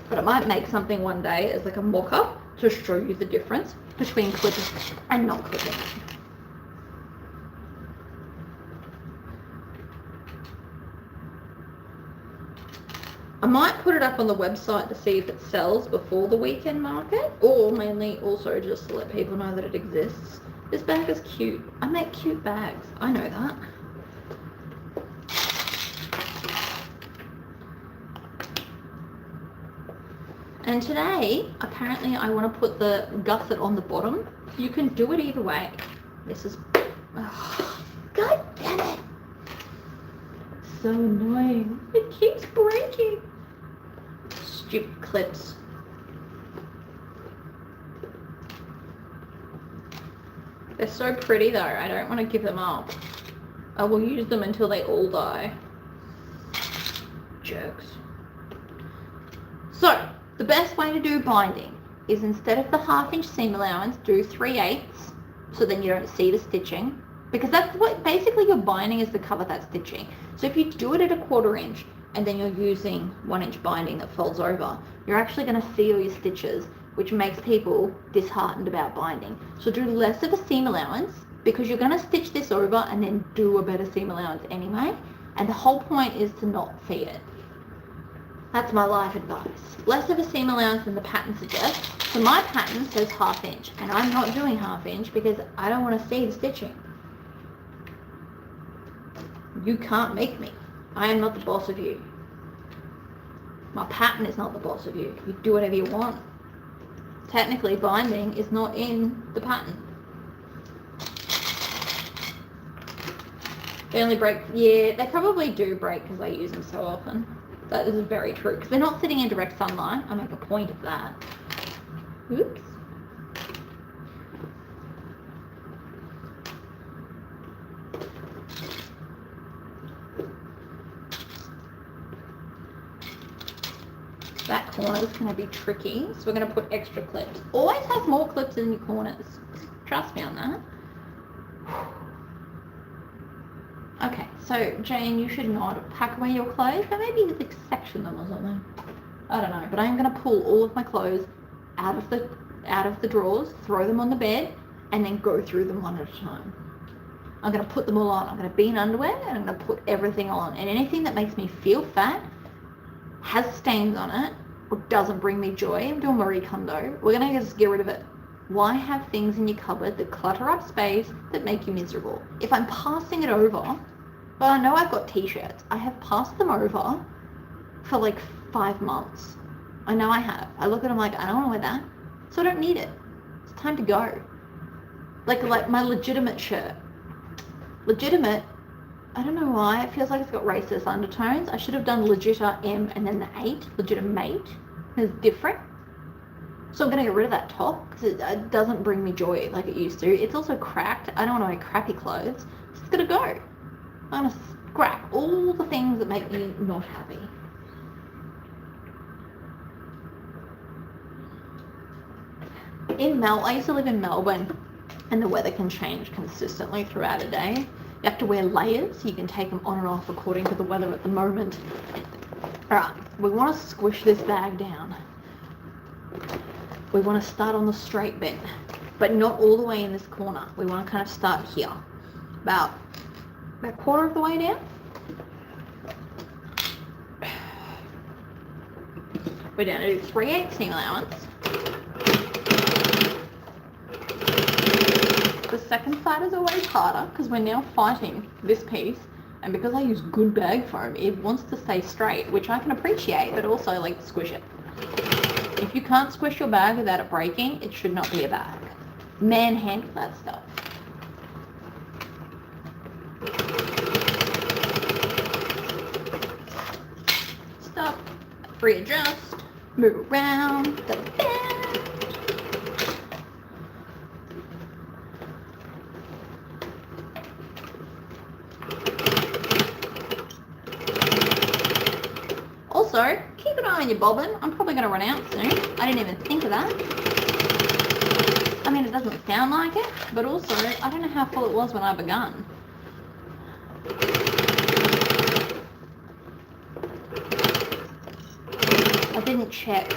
but I might make something one day as like a mock-up to show you the difference between clipping and not clipping. I might put it up on the website to see if it sells before the weekend market, or mainly also just to let people know that it exists. This bag is cute. I make cute bags. I know that. And today, apparently I want to put the gusset on the bottom. You can do it either way. This is... Oh, God damn it! So annoying. It keeps breaking. Stupid clips. They're so pretty though. I don't want to give them up. I will use them until they all die. Jerks. So, the best way to do binding is instead of the 1/2 inch seam allowance, do 3/8, so then you don't see the stitching. Because that's what, basically your binding is to cover that stitching. So if you do it at a 1/4 inch and then you're using 1 inch binding that folds over, you're actually going to see all your stitches, which makes people disheartened about binding. So do less of a seam allowance, because you're going to stitch this over and then do a better seam allowance anyway. And the whole point is to not see it. That's my life advice. Less of a seam allowance than the pattern suggests. So my pattern says 1/2 inch, and I'm not doing 1/2 inch because I don't want to see the stitching. You can't make me. I am not the boss of you. My pattern is not the boss of you. You do whatever you want. Technically, binding is not in the pattern. They only break, yeah, they probably do break because I use them so often. That is very true, because they're not sitting in direct sunlight. I make a point of that. Oops. That corner is going to be tricky, so we're going to put extra clips. Always have more clips in your corners. Trust me on that. Okay, so Jane, you should not pack away your clothes, but maybe like section them or something. I don't know, but I'm going to pull all of my clothes out of the drawers, throw them on the bed, and then go through them one at a time. I'm going to put them all on. I'm going to be in underwear, and I'm going to put everything on. And anything that makes me feel fat, has stains on it, or doesn't bring me joy, I'm doing Marie Kondo, we're going to just get rid of it. Why have things in your cupboard that clutter up space that make you miserable? If I'm passing it over, well, I know I've got t-shirts. I have passed them over for like 5 months. I know I have. I look at them like, I don't want to wear that, so I don't need it. It's time to go. Like my legitimate shirt. Legitimate, I don't know why, it feels like it's got racist undertones. I should have done legita M and then the 8, legitimate. It's different. So I'm going to get rid of that top because it doesn't bring me joy like it used to. It's also cracked. I don't want to wear crappy clothes. It's just going to go. I'm going to scrap all the things that make me not happy. I used to live in Melbourne, and the weather can change consistently throughout a day. You have to wear layers. You can take them on and off according to the weather at the moment. Alright, we want to squish this bag down. We want to start on the straight bit, but not all the way in this corner. We want to kind of start here, about a quarter of the way down. We're down to 3/8 seam allowance. The second side is always harder because we're now fighting this piece, and because I use good bag foam, it wants to stay straight, which I can appreciate, but also like squish it. If you can't squish your bag without it breaking, it should not be a bag. Manhandle that stuff. Stop, readjust, move around the bend. Also, keep an eye on your bobbin. I'm probably going to run out soon. I didn't even think of that. I mean, it doesn't sound like it, but also, I don't know how full it was when I begun. I didn't check.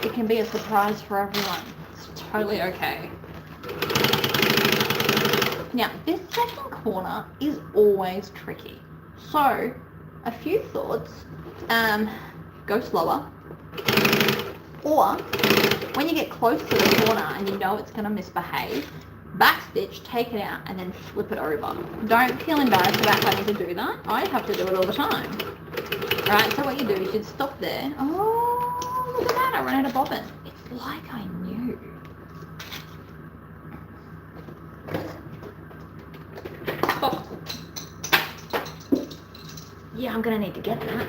It can be a surprise for everyone. It's totally okay. Now, this second corner is always tricky. So, a few thoughts, go slower, or when you get close to the corner and you know it's going to misbehave, backstitch, take it out, and then flip it over. Don't feel embarrassed about having to do that. I have to do it all the time. Alright, so what you do is you'd stop there. Oh, look at that, I ran out of bobbin. It's like I knew. Oh. Yeah, I'm going to need to get that.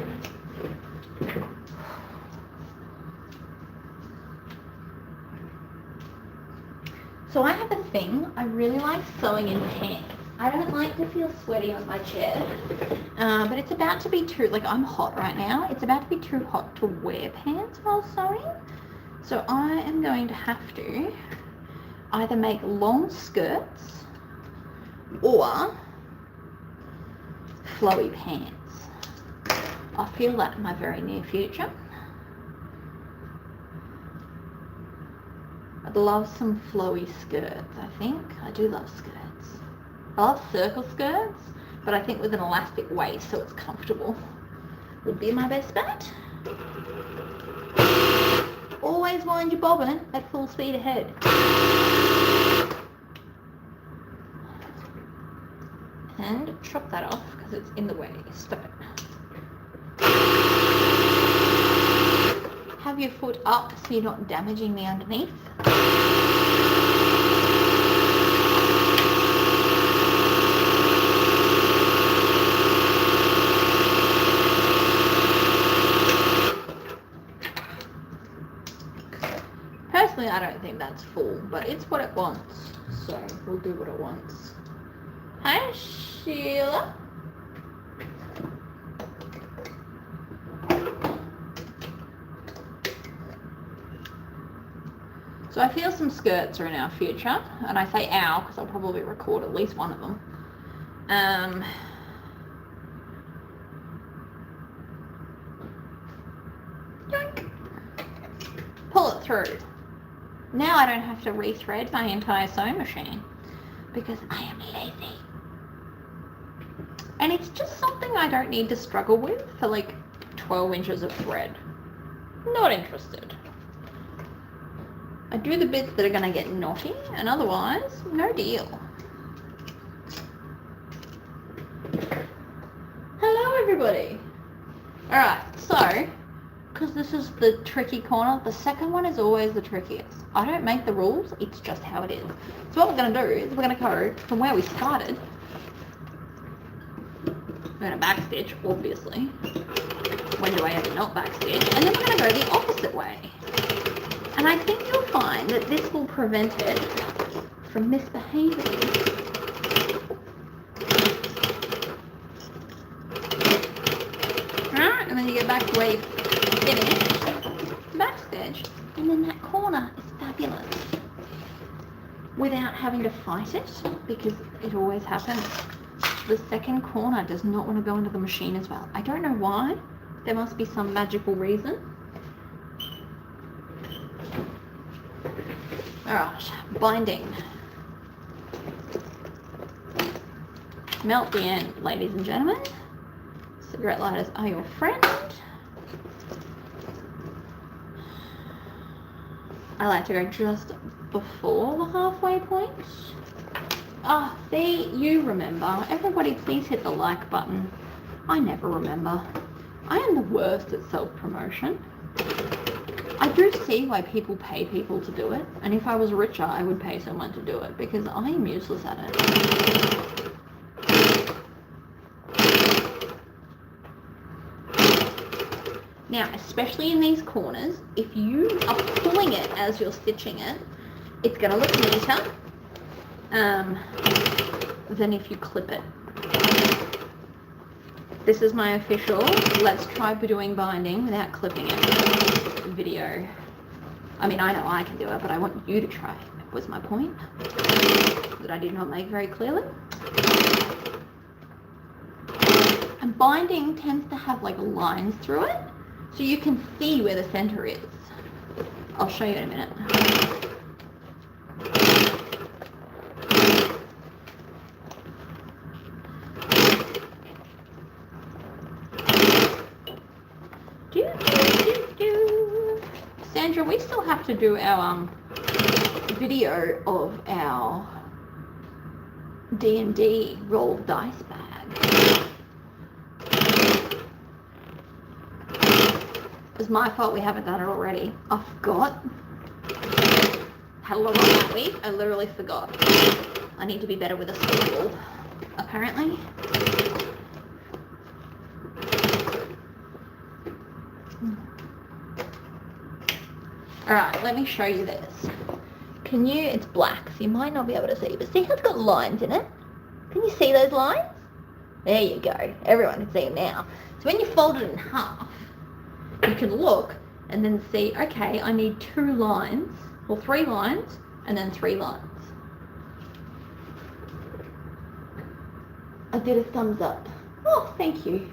So I have a thing, I really like sewing in pants. I don't like to feel sweaty on my chest, but it's about to be too, like I'm hot right now, it's about to be too hot to wear pants while sewing. So I am going to have to either make long skirts or flowy pants. I feel that in my very near future. I'd love some flowy skirts, I think. I do love skirts. I love circle skirts, but I think with an elastic waist so it's comfortable would be my best bet. Always wind your bobbin at full speed ahead. and chop that off because it's in the way. Stop it. Have your foot up so you're not damaging the underneath. Personally, I don't think that's full, but it's what it wants, so we'll do what it wants. Hi, Sheila. So I feel some skirts are in our future, and I say our because I'll probably record at least one of them. Yoink. Pull it through. Now I don't have to rethread my entire sewing machine because I am lazy. And it's just something I don't need to struggle with for like 12 inches of thread. Not interested. I do the bits that are going to get knotty, and otherwise, no deal. Hello, everybody. Alright, so, because this is the tricky corner, the second one is always the trickiest. I don't make the rules, it's just how it is. So what we're going to do is we're going to go from where we started. We're going to backstitch, obviously. When do I ever not backstitch? And then we're going to go the opposite way. And I think you'll find that this will prevent it from misbehaving. Alright, and then you get back to where you finished, backstitch, and then that corner is fabulous. Without having to fight it, because it always happens. The second corner does not want to go into the machine as well. I don't know why. There must be some magical reason. Alright, binding. Melt the end, ladies and gentlemen. Cigarette lighters are your friend. I like to go just before the halfway point. Ah, see, you remember. Everybody please hit the like button. I never remember. I am the worst at self-promotion. I do see why people pay people to do it, and if I was richer, I would pay someone to do it, because I am useless at it. Now, especially in these corners, if you are pulling it as you're stitching it, it's going to look neater than if you clip it. This is my official let's try doing binding without clipping it video. I mean, I know I can do it, but I want you to try it, was my point. That I did not make very clearly. And binding tends to have like lines through it, so you can see where the center is. I'll show you in a minute. Sandra, we still have to do our video of our D&D roll dice bag. It's my fault we haven't done it already. I forgot. Had a lot on that week. I literally forgot. I need to be better with a schedule, apparently. Alright, let me show you this. Can you, it's black, so you might not be able to see, but see how it's got lines in it? Can you see those lines? There you go. Everyone can see them now. So when you fold it in half, you can look and then see, okay, I need 2 lines, or 3 lines, and then 3 lines. I did a thumbs up. Oh, thank you.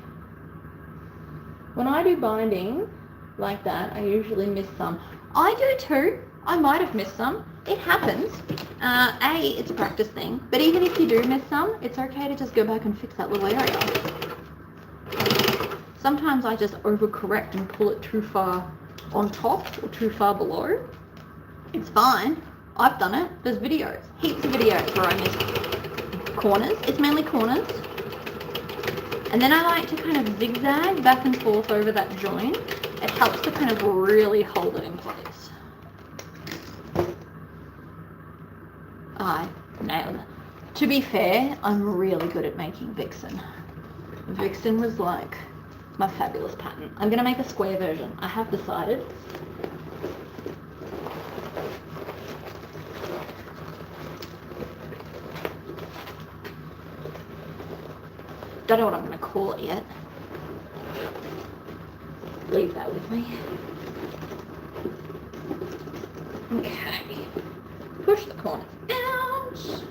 When I do binding like that, I usually miss some. I do too. I might have missed some. It happens. It's a practice thing. But even if you do miss some, it's okay to just go back and fix that little area. Sometimes I just overcorrect and pull it too far on top or too far below. It's fine. I've done it. There's videos. Heaps of videos where I miss corners. It's mainly corners. And then I like to kind of zigzag back and forth over that joint. It helps to kind of really hold it in place. I nailed it. To be fair, I'm really good at making Vixen. Vixen was like my fabulous pattern. I'm going to make a square version. I have decided. Don't know what I'm going to call it yet. Leave that with me. Okay. Push the corner out.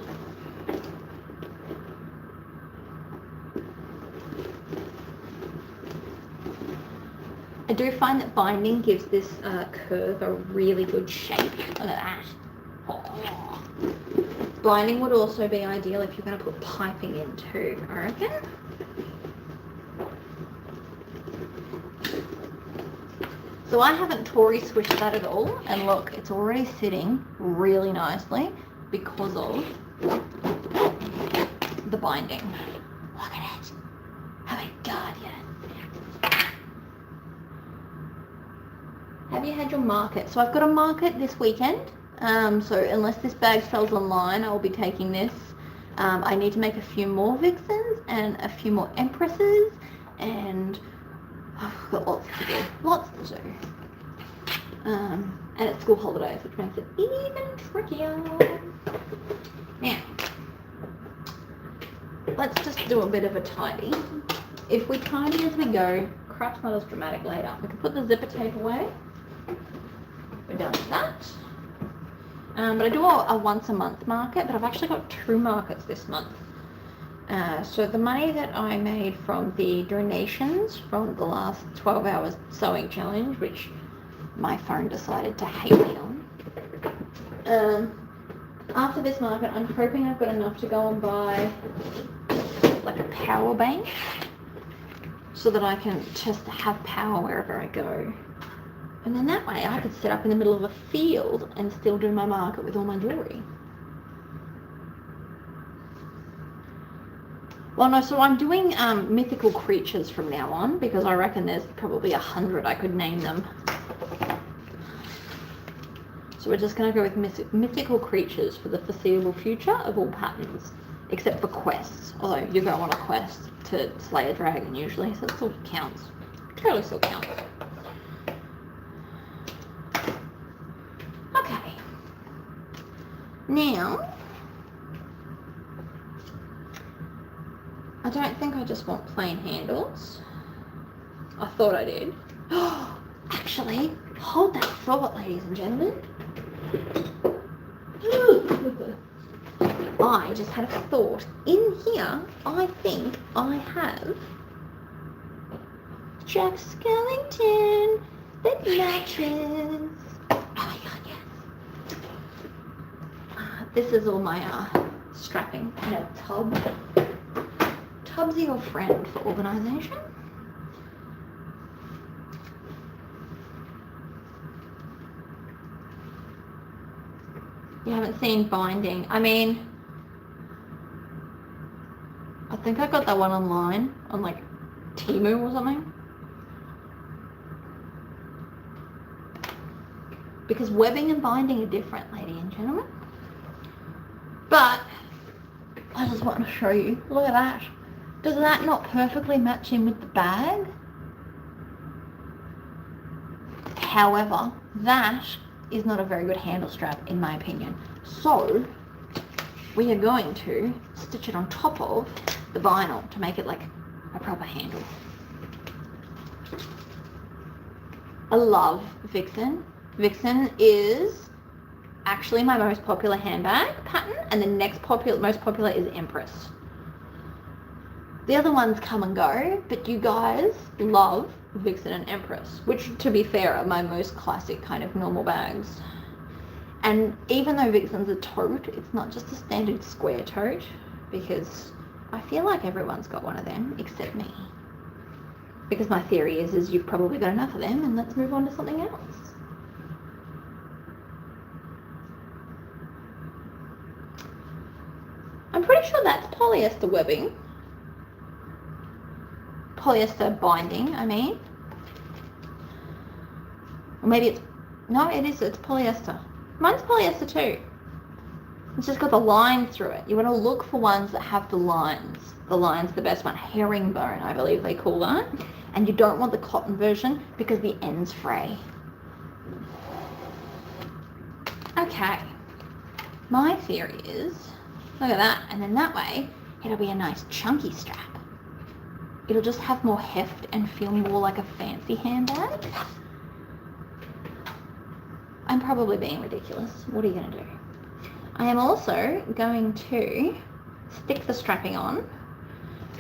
I do find that binding gives this curve a really good shape. Look at that. Oh. Binding would also be ideal if you're going to put piping in too, I reckon. So I haven't Tory swished that at all, and look, it's already sitting really nicely because of the binding. Look at it. Oh my god, yeah. Have you had your market? So I've got a market this weekend. So unless this bag sells online, I'll be taking this. I need to make a few more Vixens and a few more Empresses, and I've got lots to do. Lots to do. And it's school holidays, which makes it even trickier. Now, let's just do a bit of a tidy. If we tidy as we go, crap's not as dramatic later. We can put the zipper tape away. We're done with that. But I do a once a month market, but I've actually got 2 markets this month. So the money that I made from the donations from the last 12 hours sewing challenge, which my phone decided to hate me on. After this market, I'm hoping I've got enough to go and buy like a power bank so that I can just have power wherever I go. And then that way I could sit up in the middle of a field and still do my market with all my jewellery. Well, no, so I'm doing mythical creatures from now on, because I reckon there's probably 100 I could name them. So we're just going to go with mythical creatures for the foreseeable future of all patterns, except for quests. Although you go on a quest to slay a dragon usually, so it still counts. Totally still counts. Okay. Now, I don't think I just want plain handles. I thought I did. Actually, hold that thought, ladies and gentlemen. I just had a thought. In here, I think I have Jack Skellington that matches. Oh my god, yes. This is all my strapping in a tub. Tub's your friend for organisation. You haven't seen binding. I mean, I think I got that one online on like Temu or something. Because webbing and binding are different, ladies and gentlemen. But I just want to show you. Look at that. Does that not perfectly match in with the bag? However, that is not a very good handle strap in my opinion. So we are going to stitch it on top of the vinyl to make it like a proper handle. I love Vixen. Vixen is actually my most popular handbag pattern, and the next most popular is Empress. The other ones come and go, but you guys love Vixen and Empress, which to be fair are my most classic kind of normal bags. And even though Vixen's a tote, it's not just a standard square tote, because I feel like everyone's got one of them except me. Because my theory is you've probably got enough of them, and let's move on to something else. I'm pretty sure that's polyester webbing. Polyester binding, I mean. Or maybe it's, no, it's polyester. Mine's polyester too. It's just got the lines through it. You want to look for ones that have the lines. The line's the best one. Herringbone, I believe they call that. And you don't want the cotton version because the end's fray. Okay. My theory is, look at that, and then that way, it'll be a nice chunky strap. It'll just have more heft and feel more like a fancy handbag. I'm probably being ridiculous. What are you going to do? I am also going to stick the strapping on.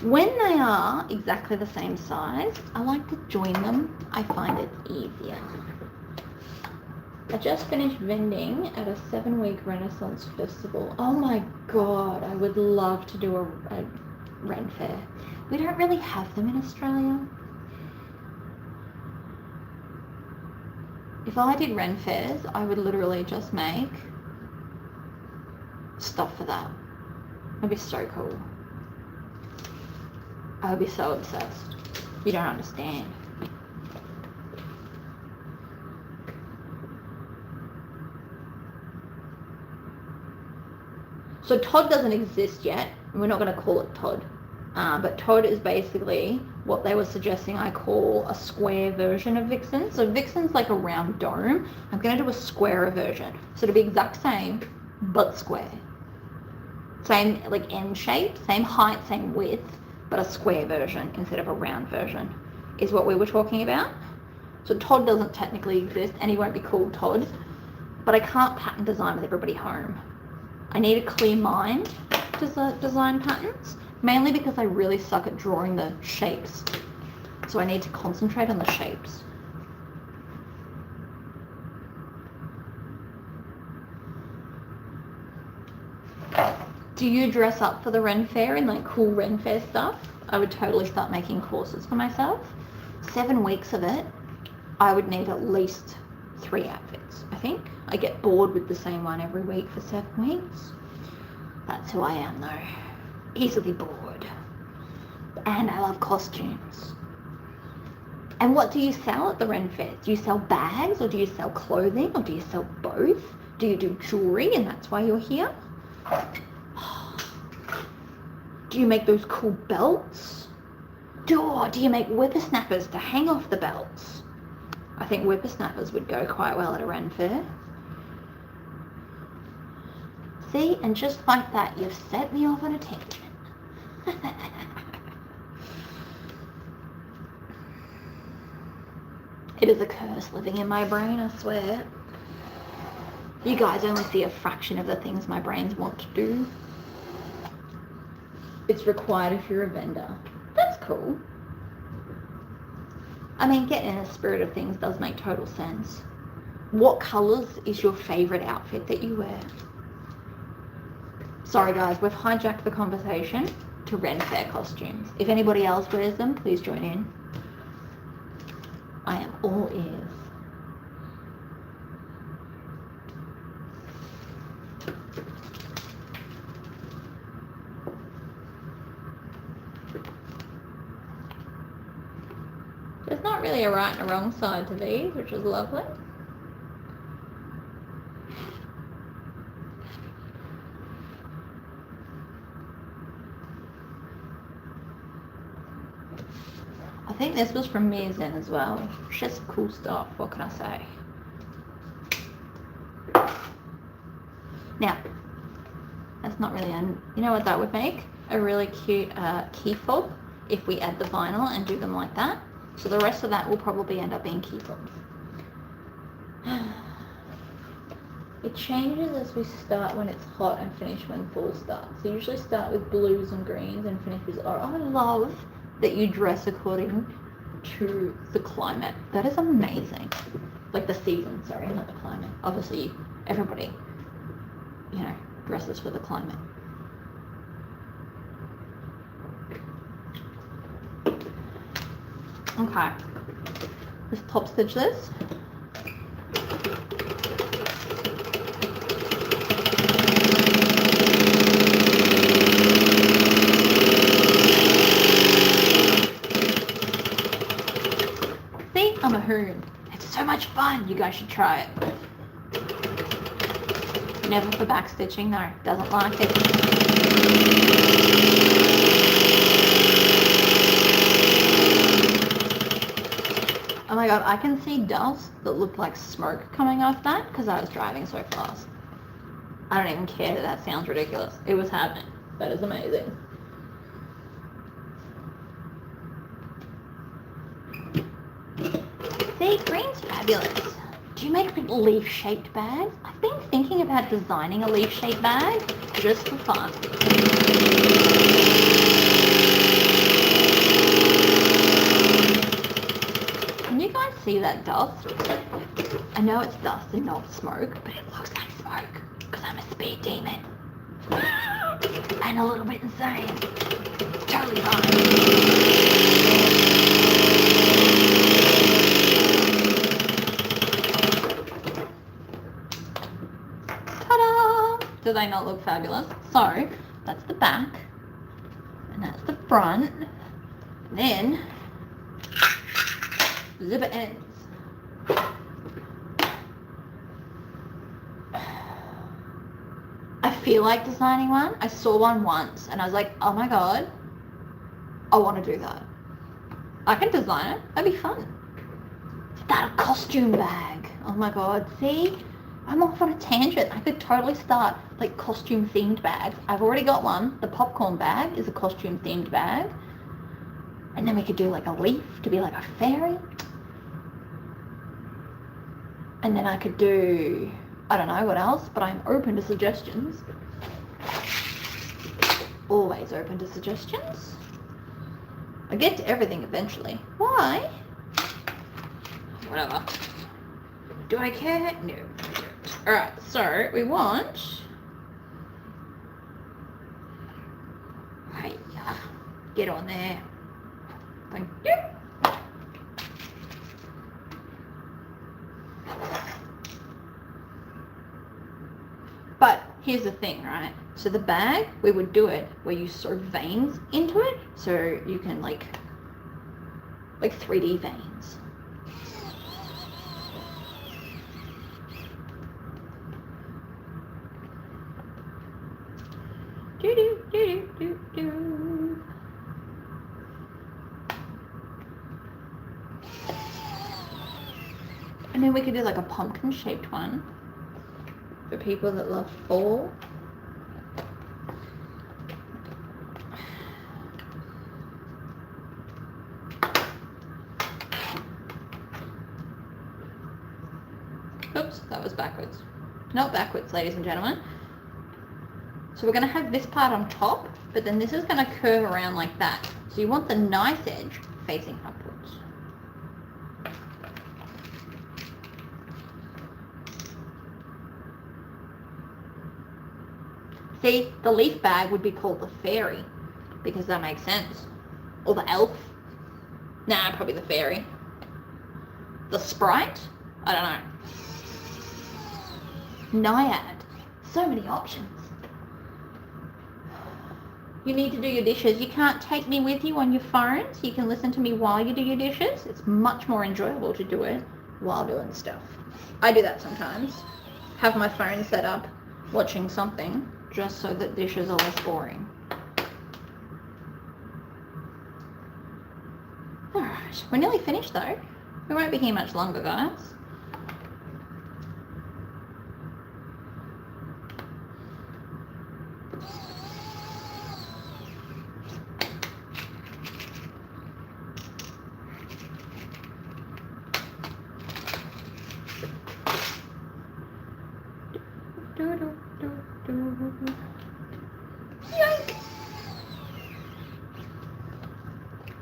When they are exactly the same size, I like to join them. I find it easier. I just finished vending at a 7-week Renaissance festival. Oh my god, I would love to do a Ren fair. We don't really have them in Australia. If I did Ren fairs, I would literally just make stuff for that. It'd be so cool. I would be so obsessed. You don't understand. So Todd doesn't exist yet. We're not going to call it Todd. But Todd is basically what they were suggesting I call a square version of Vixen. So Vixen's like a round dome. I'm going to do a squarer version. So it'll be exact same, but square. Same like end shape, same height, same width, but a square version instead of a round version is what we were talking about. So Todd doesn't technically exist and he won't be called Todd, but I can't pattern design with everybody home. I need a clear mind to design patterns, mainly because I really suck at drawing the shapes. So I need to concentrate on the shapes. Do you dress up for the Ren Fair in like cool Ren Fair stuff? I would totally start making courses for myself. 7 weeks of it, I would need at least 3 outfits, I think. I get bored with the same one every week for 7 weeks. That's who I am though. Easily bored. And I love costumes. And what do you sell at the Ren Fair? Do you sell bags or do you sell clothing or do you sell both? Do you do jewelry and that's why you're here? Do you make those cool belts? Or do you make whippersnappers to hang off the belts? I think whippersnappers would go quite well at a Ren Fair. See, and just like that, you've set me off on a tangent. It is a curse living in my brain, I swear. You guys only see a fraction of the things my brains want to do. It's required if you're a vendor. That's cool. I mean, getting in the spirit of things does make total sense. What colours is your favourite outfit that you wear? Sorry guys, we've hijacked the conversation to Ren Fair costumes. If anybody else wears them, please join in. I am all ears. There's not really a right and a wrong side to these, which is lovely. I think this was from Miazen as well. Just cool stuff, what can I say? Now, that's not really, you know what that would make? A really cute key fob if we add the vinyl and do them like that. So the rest of that will probably end up being key fobs. It changes as we start when it's hot and finish when fall starts. So you usually start with blues and greens and finish with orange. I love that you dress according to the climate. That is amazing. Like the season, sorry, not the climate. Obviously, everybody, you know, dresses for the climate. Okay, let's top stitch this. I'm a hoon. It's so much fun. You guys should try it. Never for backstitching. No, doesn't like it. Oh my god, I can see dust that looked like smoke coming off that because I was driving so fast. I don't even care that sounds ridiculous. It was happening. That is amazing. See, green's fabulous. Do you make leaf-shaped bags? I've been thinking about designing a leaf-shaped bag just for fun. Can you guys see that dust? I know it's dust and not smoke, but it looks like smoke because I'm a speed demon. And a little bit insane. Totally fine. Ta-da! Do they not look fabulous? So, that's the back. And that's the front. Then, zipper ends. I feel like designing one. I saw one once and I was like, oh my god, I want to do that. I can design it. That'd be fun. Is that a costume bag? Oh my god, see? I'm off on a tangent. I could totally start like costume themed bags. I've already got one. The popcorn bag is a costume themed bag. And then we could do like a leaf to be like a fairy. And then I could do, I don't know what else, but I'm open to suggestions. Always open to suggestions. I get to everything eventually. Why? Whatever. Do I care? No. Alright, so we want... Hey, get on there. Thank you. But here's the thing, right? So the bag, we would do it where you sew veins into it, so you can like 3D veins. Do do do do do. And then we could do like a pumpkin shaped one for people that love fall. Oops, that was backwards. Not backwards, ladies and gentlemen. So we're going to have this part on top, but then this is going to curve around like that. So you want the nice edge facing upwards. See, the leaf bag would be called the fairy, because that makes sense. Or the elf. Nah, probably the fairy. The sprite? I don't know. Naiad. So many options. You need to do your dishes. You can't take me with you on your phones. You can listen to me while you do your dishes. It's much more enjoyable to do it while doing stuff. I do that sometimes. Have my phone set up, watching something, just so that dishes are less boring. Alright, we're nearly finished though. We won't be here much longer, guys. Yoink!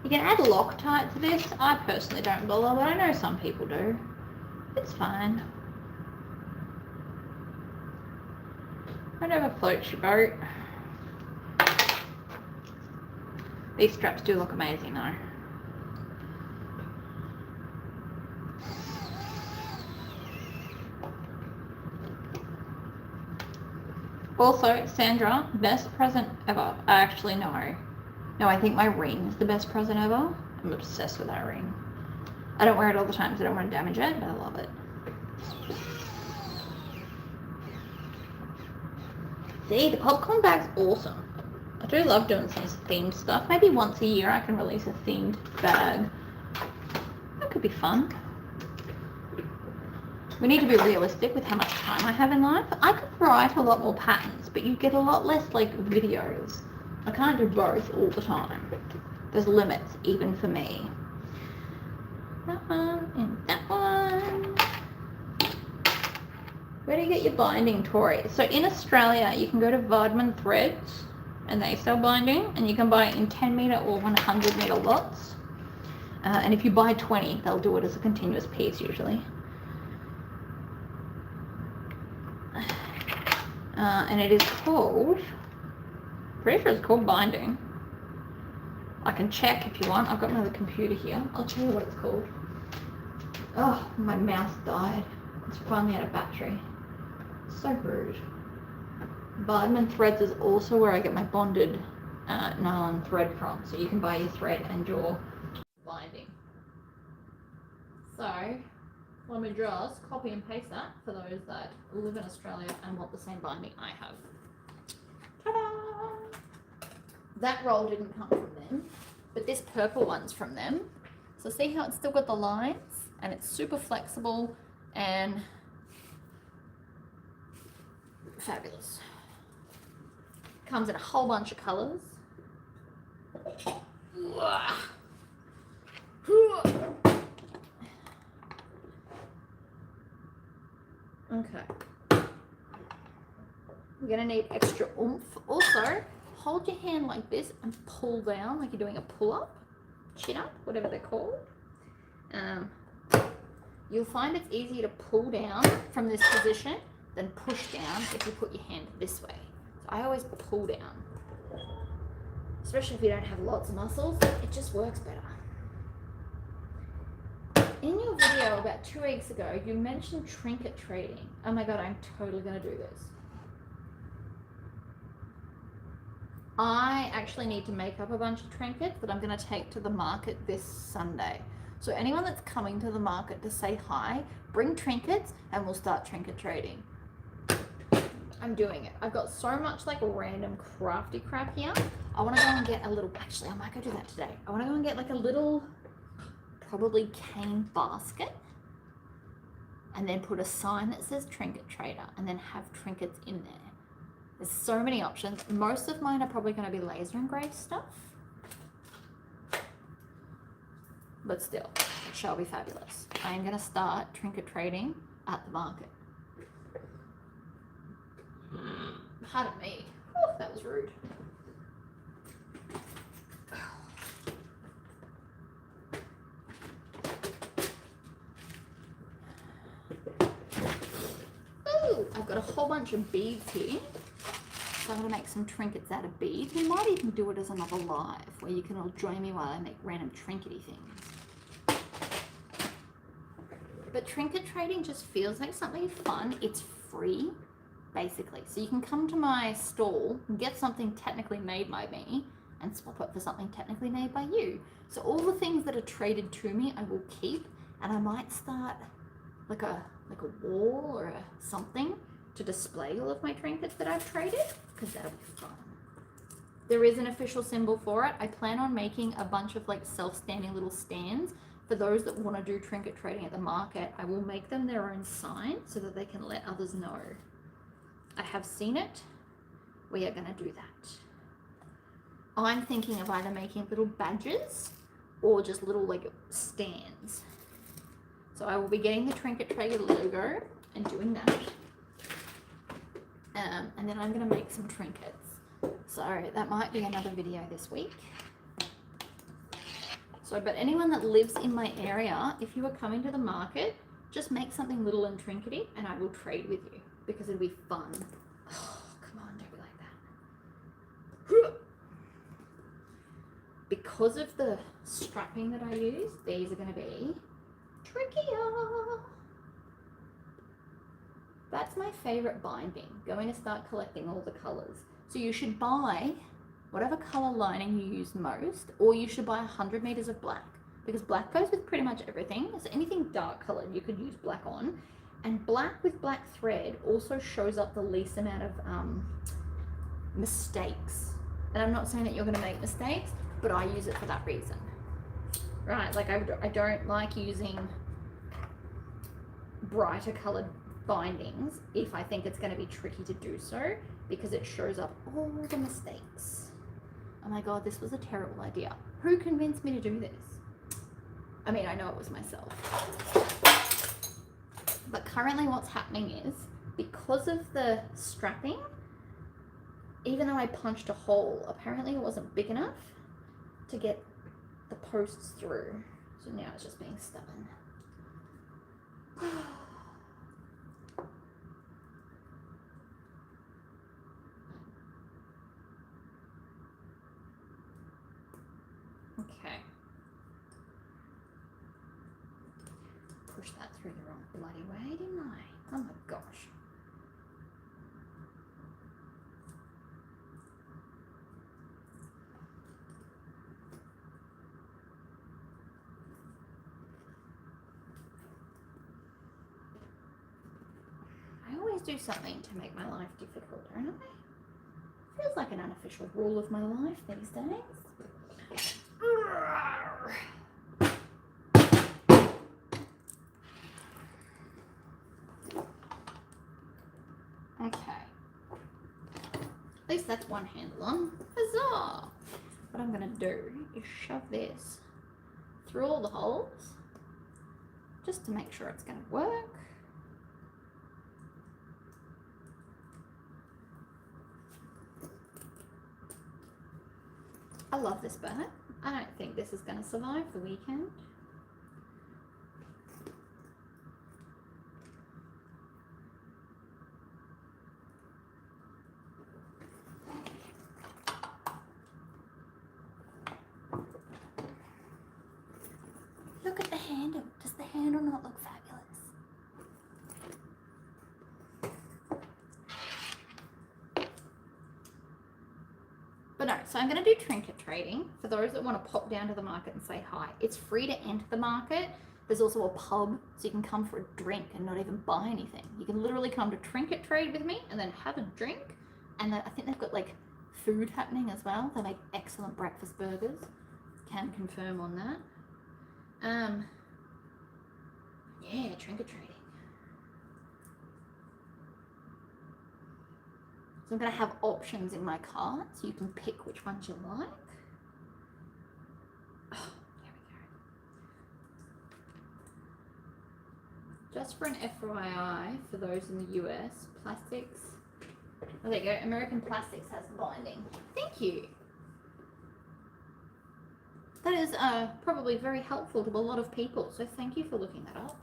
You can add Loctite to this. I personally don't bother, but I know some people do. It's fine. Whatever floats your boat. These straps do look amazing though. Also, Sandra, best present ever. Actually, no. No, I think my ring is the best present ever. I'm obsessed with that ring. I don't wear it all the time because I don't want to damage it, but I love it. See, the popcorn bag's awesome. I do love doing some themed stuff. Maybe once a year I can release a themed bag. That could be fun. We need to be realistic with how much time I have in life. I could write a lot more patterns, but you get a lot less like videos. I can't do both all the time. There's limits even for me. That one and that one. Where do you get your binding, Tori? So in Australia, you can go to Vardman Threads and they sell binding, and you can buy it in 10 meter or 100 meter lots. And if you buy 20, they'll do it as a continuous piece usually. And it is called, pretty sure it's called binding. I can check if you want. I've got my other computer here. I'll tell you what it's called. Oh, my mouse died. It's finally out of battery. So rude. Vardman Threads is also where I get my bonded nylon thread from. So you can buy your thread and your binding. So let me just copy and paste that for those that live in Australia and want the same binding I have. Ta-da! That roll didn't come from them, but this purple one's from them. So see how it's still got the lines, and it's super flexible and fabulous. Comes in a whole bunch of colors. Okay. You're gonna need extra oomph. Also, hold your hand like this and pull down like you're doing a pull-up, chin-up, whatever they're called. You'll find it's easier to pull down from this position than push down if you put your hand this way. So I always pull down, especially if you don't have lots of muscles. It just works better. In your video about 2 weeks ago, you mentioned trinket trading. Oh my God, I'm totally gonna do this. I actually need to make up a bunch of trinkets that I'm gonna take to the market this Sunday. So anyone that's coming to the market to say hi, bring trinkets and we'll start trinket trading. I'm doing it. I've got so much like random crafty crap here. I wanna go and get a little, actually I might go do that today. I wanna go and get like a little, probably cane basket, and then put a sign that says trinket trader and then have trinkets in there. There's so many options. Most of mine are probably going to be laser engraved stuff, but still, it shall be fabulous. I am going to start trinket trading at the market. Pardon me. Oh, that was rude. I've got a whole bunch of beads here, so I'm going to make some trinkets out of beads. We might even do it as another live where you can all join me while I make random trinkety things. But trinket trading just feels like something fun. It's free, basically. So you can come to my stall and get something technically made by me and swap it for something technically made by you. So all the things that are traded to me, I will keep, and I might start like a wall or something to display all of my trinkets that I've traded, because that'll be fun. There is an official symbol for it. I plan on making a bunch of like self-standing little stands for those that want to do trinket trading at the market. I will make them their own sign so that they can let others know. I have seen it. We are going to do that. I'm thinking of either making little badges or just little like stands. So I will be getting the Trinket Trader logo and doing that. And then I'm going to make some trinkets. So that might be another video this week. So, but anyone that lives in my area, if you are coming to the market, just make something little and trinkety and I will trade with you because it'll be fun. Oh, come on, don't be like that. Because of the strapping that I use, these are going to be trickier. That's my favorite binding. Going to start collecting all the colors. So you should buy whatever color lining you use most, or you should buy 100 meters of black, because black goes with pretty much everything. So anything dark colored you could use black on, and black with black thread also shows up the least amount of mistakes. And I'm not saying that you're going to make mistakes, but I use it for that reason, right? Like I don't like using brighter colored bindings if I think it's going to be tricky to do so, because it shows up all the mistakes. Oh my god, this was a terrible idea. Who convinced me to do this? I mean, I know it was myself. But currently what's happening is, because of the strapping, even though I punched a hole, apparently it wasn't big enough to get the posts through. So now it's just being stubborn. Okay. Push that through the wrong bloody way, didn't I? Oh my gosh. I always do something to make my life difficult, don't I? Feels like an unofficial rule of my life these days. Okay. At least that's one handle on. Huzzah! What I'm going to do is shove this through all the holes just to make sure it's going to work. I love this bag. I don't think this is going to survive the weekend. Look at the handle. Does the handle not look fabulous? But no, so I'm going to do trinket trading for those that want to pop down to the market and say hi. It's free to enter the market. There's also a pub, so you can come for a drink and not even buy anything. You can literally come to trinket trade with me and then have a drink. And I think they've got like food happening as well. They make excellent breakfast burgers. Can confirm on that. Yeah, trinket trading. So I'm going to have options in my cart, so you can pick which ones you like. Oh, there we go. Just for an FYI, for those in the US, plastics. Oh, there you go. American Plastics has binding. Thank you. That is probably very helpful to a lot of people, so thank you for looking that up.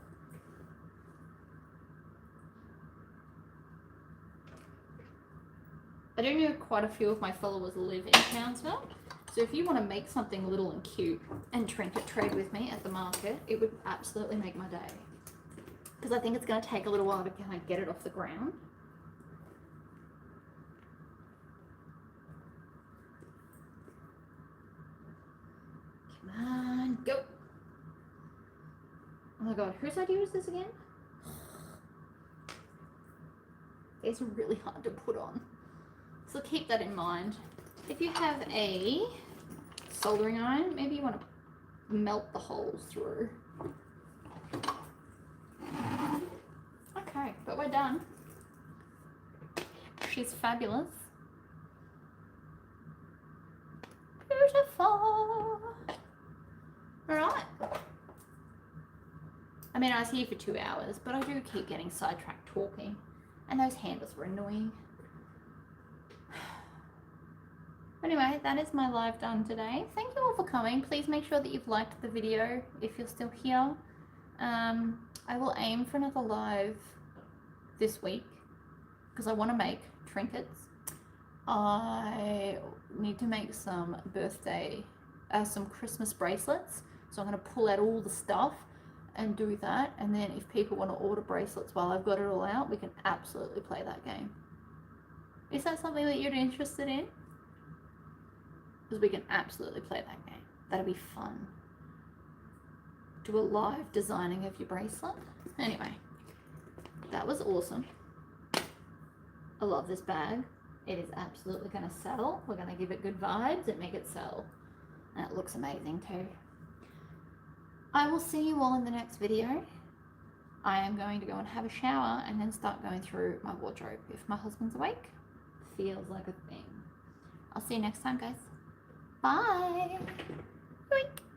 I do know quite a few of my followers live in Townsville, so if you want to make something little and cute and trinket trade with me at the market, it would absolutely make my day. Because I think it's going to take a little while to kind of get it off the ground. Come on, go. Oh my god, whose idea was this again? These are really hard to put on. So keep that in mind. If you have a soldering iron, maybe you want to melt the holes through. Okay, but we're done. She's fabulous. Beautiful. Alright. I mean, I was here for 2 hours, but I do keep getting sidetracked talking. And those handles were annoying. Anyway, that is my live done today. Thank you all for coming. Please make sure that you've liked the video if you're still here. I will aim for another live this week because I want to make trinkets. I need to make some some Christmas bracelets. So I'm going to pull out all the stuff and do that. And then if people want to order bracelets while I've got it all out, we can absolutely play that game. Is that something that you're interested in? Because we can absolutely play that game. That'll be fun. do a live designing of your bracelet. Anyway, that was awesome. I love this bag. It is absolutely going to sell. We're going to give it good vibes and make it sell. And it looks amazing too. I will see you all in the next video. I am going to go and have a shower and then start going through my wardrobe. If my husband's awake, feels like a thing. I'll see you next time, guys. Bye. Boink.